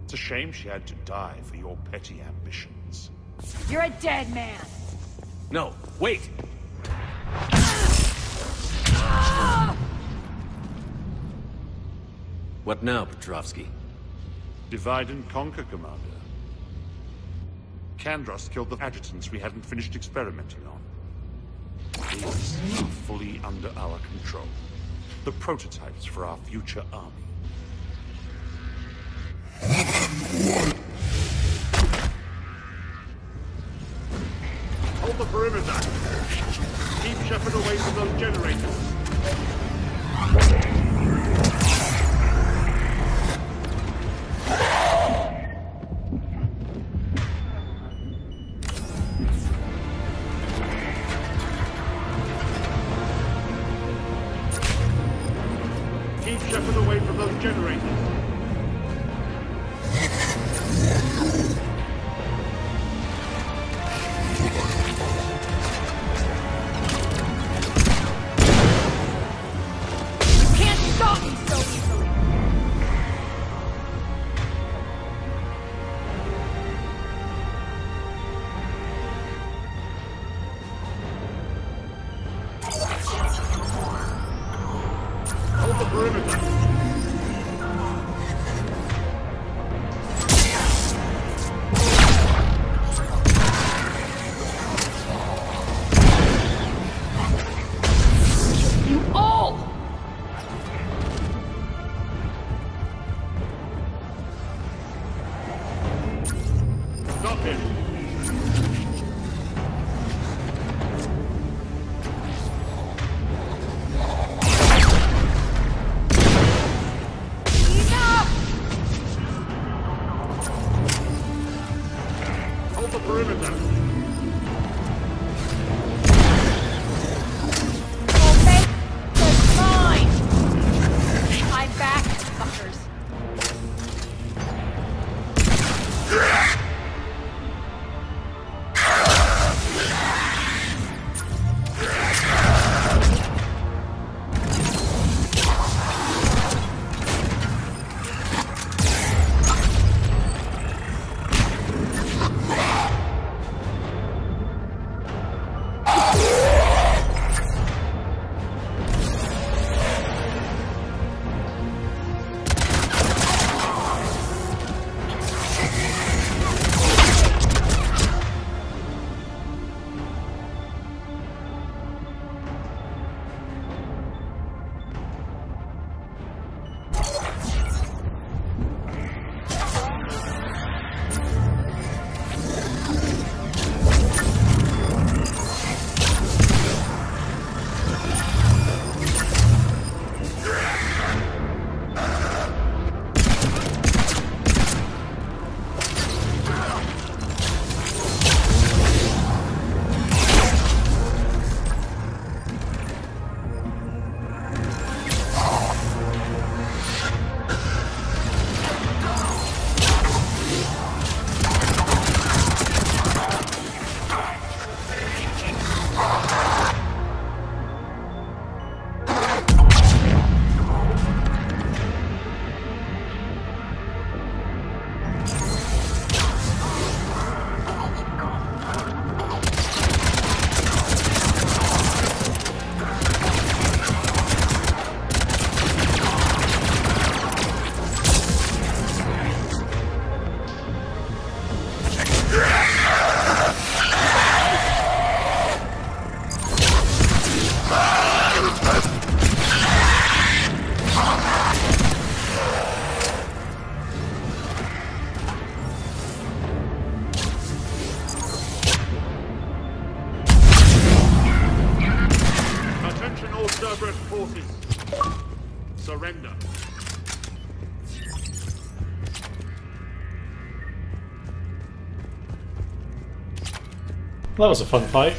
It's a shame she had to die for your petty ambitions. You're a dead man. No, wait! What now, Petrovsky? Divide and conquer, Commander. Kandros killed the adjutants we hadn't finished experimenting on. These are fully under our control. The prototypes for our future army. Hold the perimeter! Keep Shepard away from those generators! Keep Shepard away from those Stop him! Hold the perimeter! Cerberus forces. Surrender. That was a fun fight.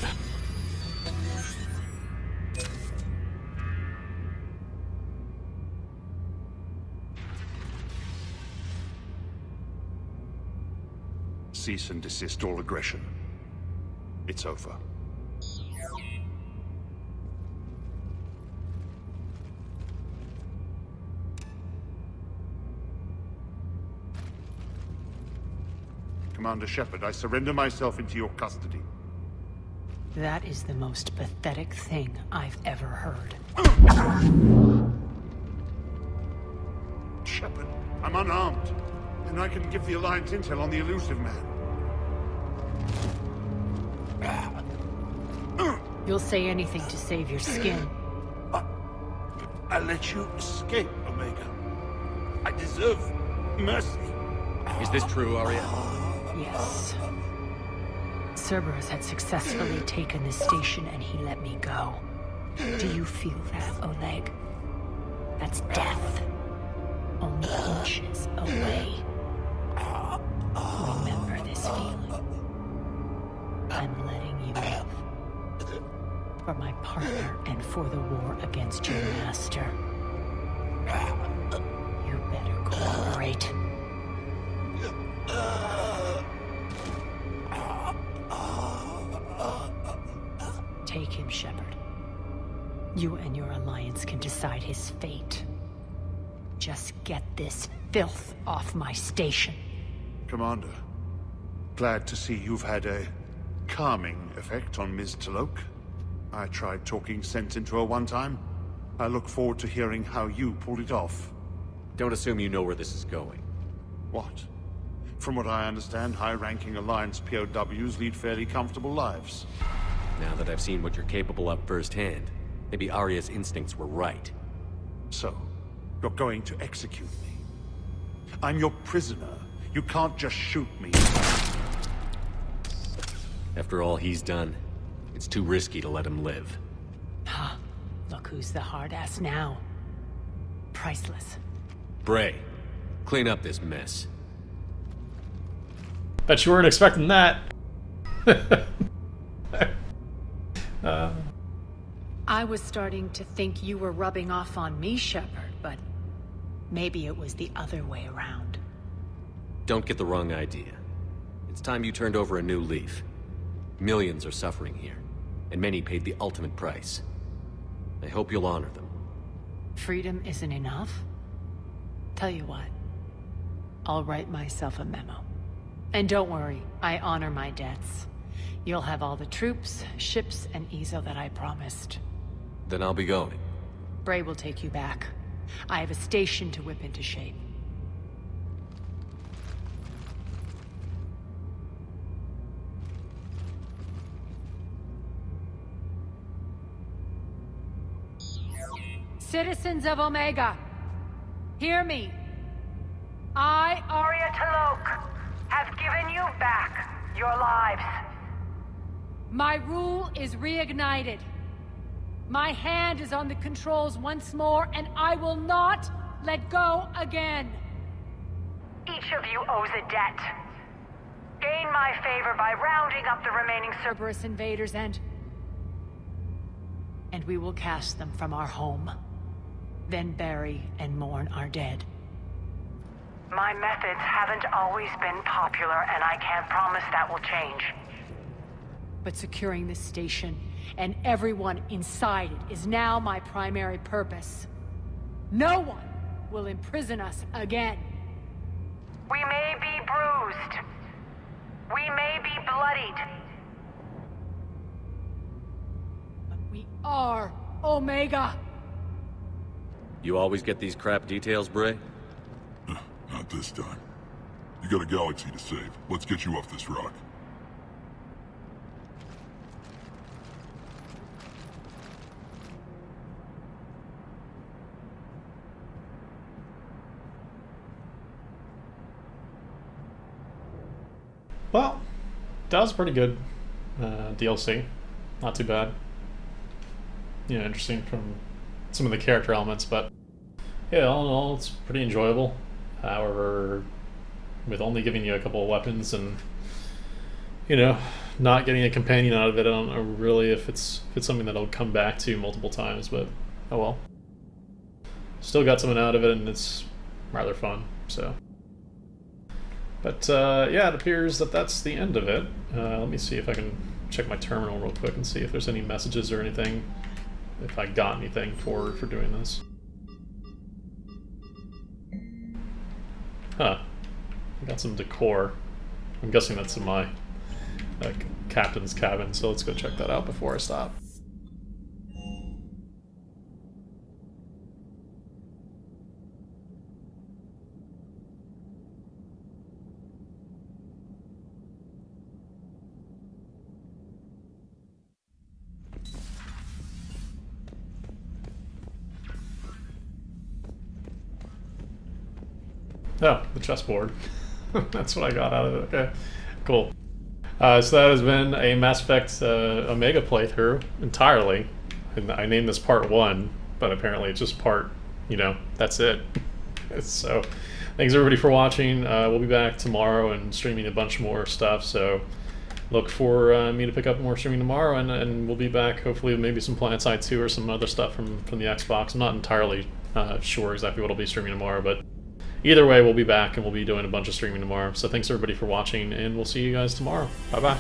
Cease and desist all aggression. It's over. Commander Shepard, I surrender myself into your custody. That is the most pathetic thing I've ever heard. Shepard, I'm unarmed, and I can give the Alliance intel on the elusive man. You'll say anything to save your skin. I let you escape, Omega. I deserve mercy. Is this true, Aria? Yes. Cerberus had successfully taken the station and he let me go. Do you feel that, Oleg? That's death. Only inches away. Remember this feeling. I'm letting you live. For my partner and for the war against your master. You better cooperate. Take him, Shepard. You and your Alliance can decide his fate. Just get this filth off my station. Commander, glad to see you've had a calming effect on Ms. T'Loak. I tried talking sense into her one time. I look forward to hearing how you pulled it off. Don't assume you know where this is going. What? From what I understand, high-ranking Alliance POWs lead fairly comfortable lives. Now that I've seen what you're capable of firsthand, maybe Aria's instincts were right. So, you're going to execute me. I'm your prisoner. You can't just shoot me. After all he's done, it's too risky to let him live. Ah, look who's the hard ass now. Priceless. Bray, clean up this mess. Bet you weren't expecting that. I was starting to think you were rubbing off on me, Shepard, but maybe it was the other way around. Don't get the wrong idea. It's time you turned over a new leaf. Millions are suffering here, and many paid the ultimate price. I hope you'll honor them. Freedom isn't enough? Tell you what, I'll write myself a memo. And don't worry, I honor my debts. You'll have all the troops, ships, and Ezo that I promised. Then I'll be going. Bray will take you back. I have a station to whip into shape. Citizens of Omega, hear me. I, Aria T'Loak, have given you back your lives. My rule is reignited. My hand is on the controls once more, and I will not let go again. Each of you owes a debt. Gain my favor by rounding up the remaining Cerberus invaders and we will cast them from our home. Then bury and mourn our dead. My methods haven't always been popular, and I can't promise that will change. But securing this station and everyone inside it is now my primary purpose. No one will imprison us again. We may be bruised. We may be bloodied. But we are Omega. You always get these crap details, Bray? Not this time. You got a galaxy to save. Let's get you off this rock. Well, that was pretty good DLC. Not too bad. You know, interesting from some of the character elements, but yeah, all in all, it's pretty enjoyable. However, with only giving you a couple of weapons and, you know, not getting a companion out of it, I don't know really if it's something that I'll come back to multiple times, but oh well. Still got something out of it, and it's rather fun, so. But yeah, it appears that that's the end of it. Let me see if I can check my terminal real quick and see if there's any messages or anything, if I got anything for doing this. Huh. I got some decor. I'm guessing that's in my captain's cabin, so let's go check that out before I stop. Oh, the chessboard. That's what I got out of it. Okay, cool. So that has been a Mass Effect Omega playthrough entirely. And I named this part 1, but apparently it's just part, you know, that's it. So, thanks everybody for watching. We'll be back tomorrow and streaming a bunch more stuff, so look for me to pick up more streaming tomorrow, and we'll be back hopefully with maybe some PlanetSide 2 or some other stuff from the Xbox. I'm not entirely sure exactly what I'll be streaming tomorrow, but either way, we'll be back and we'll be doing a bunch of streaming tomorrow. So thanks everybody for watching, and we'll see you guys tomorrow. Bye-bye.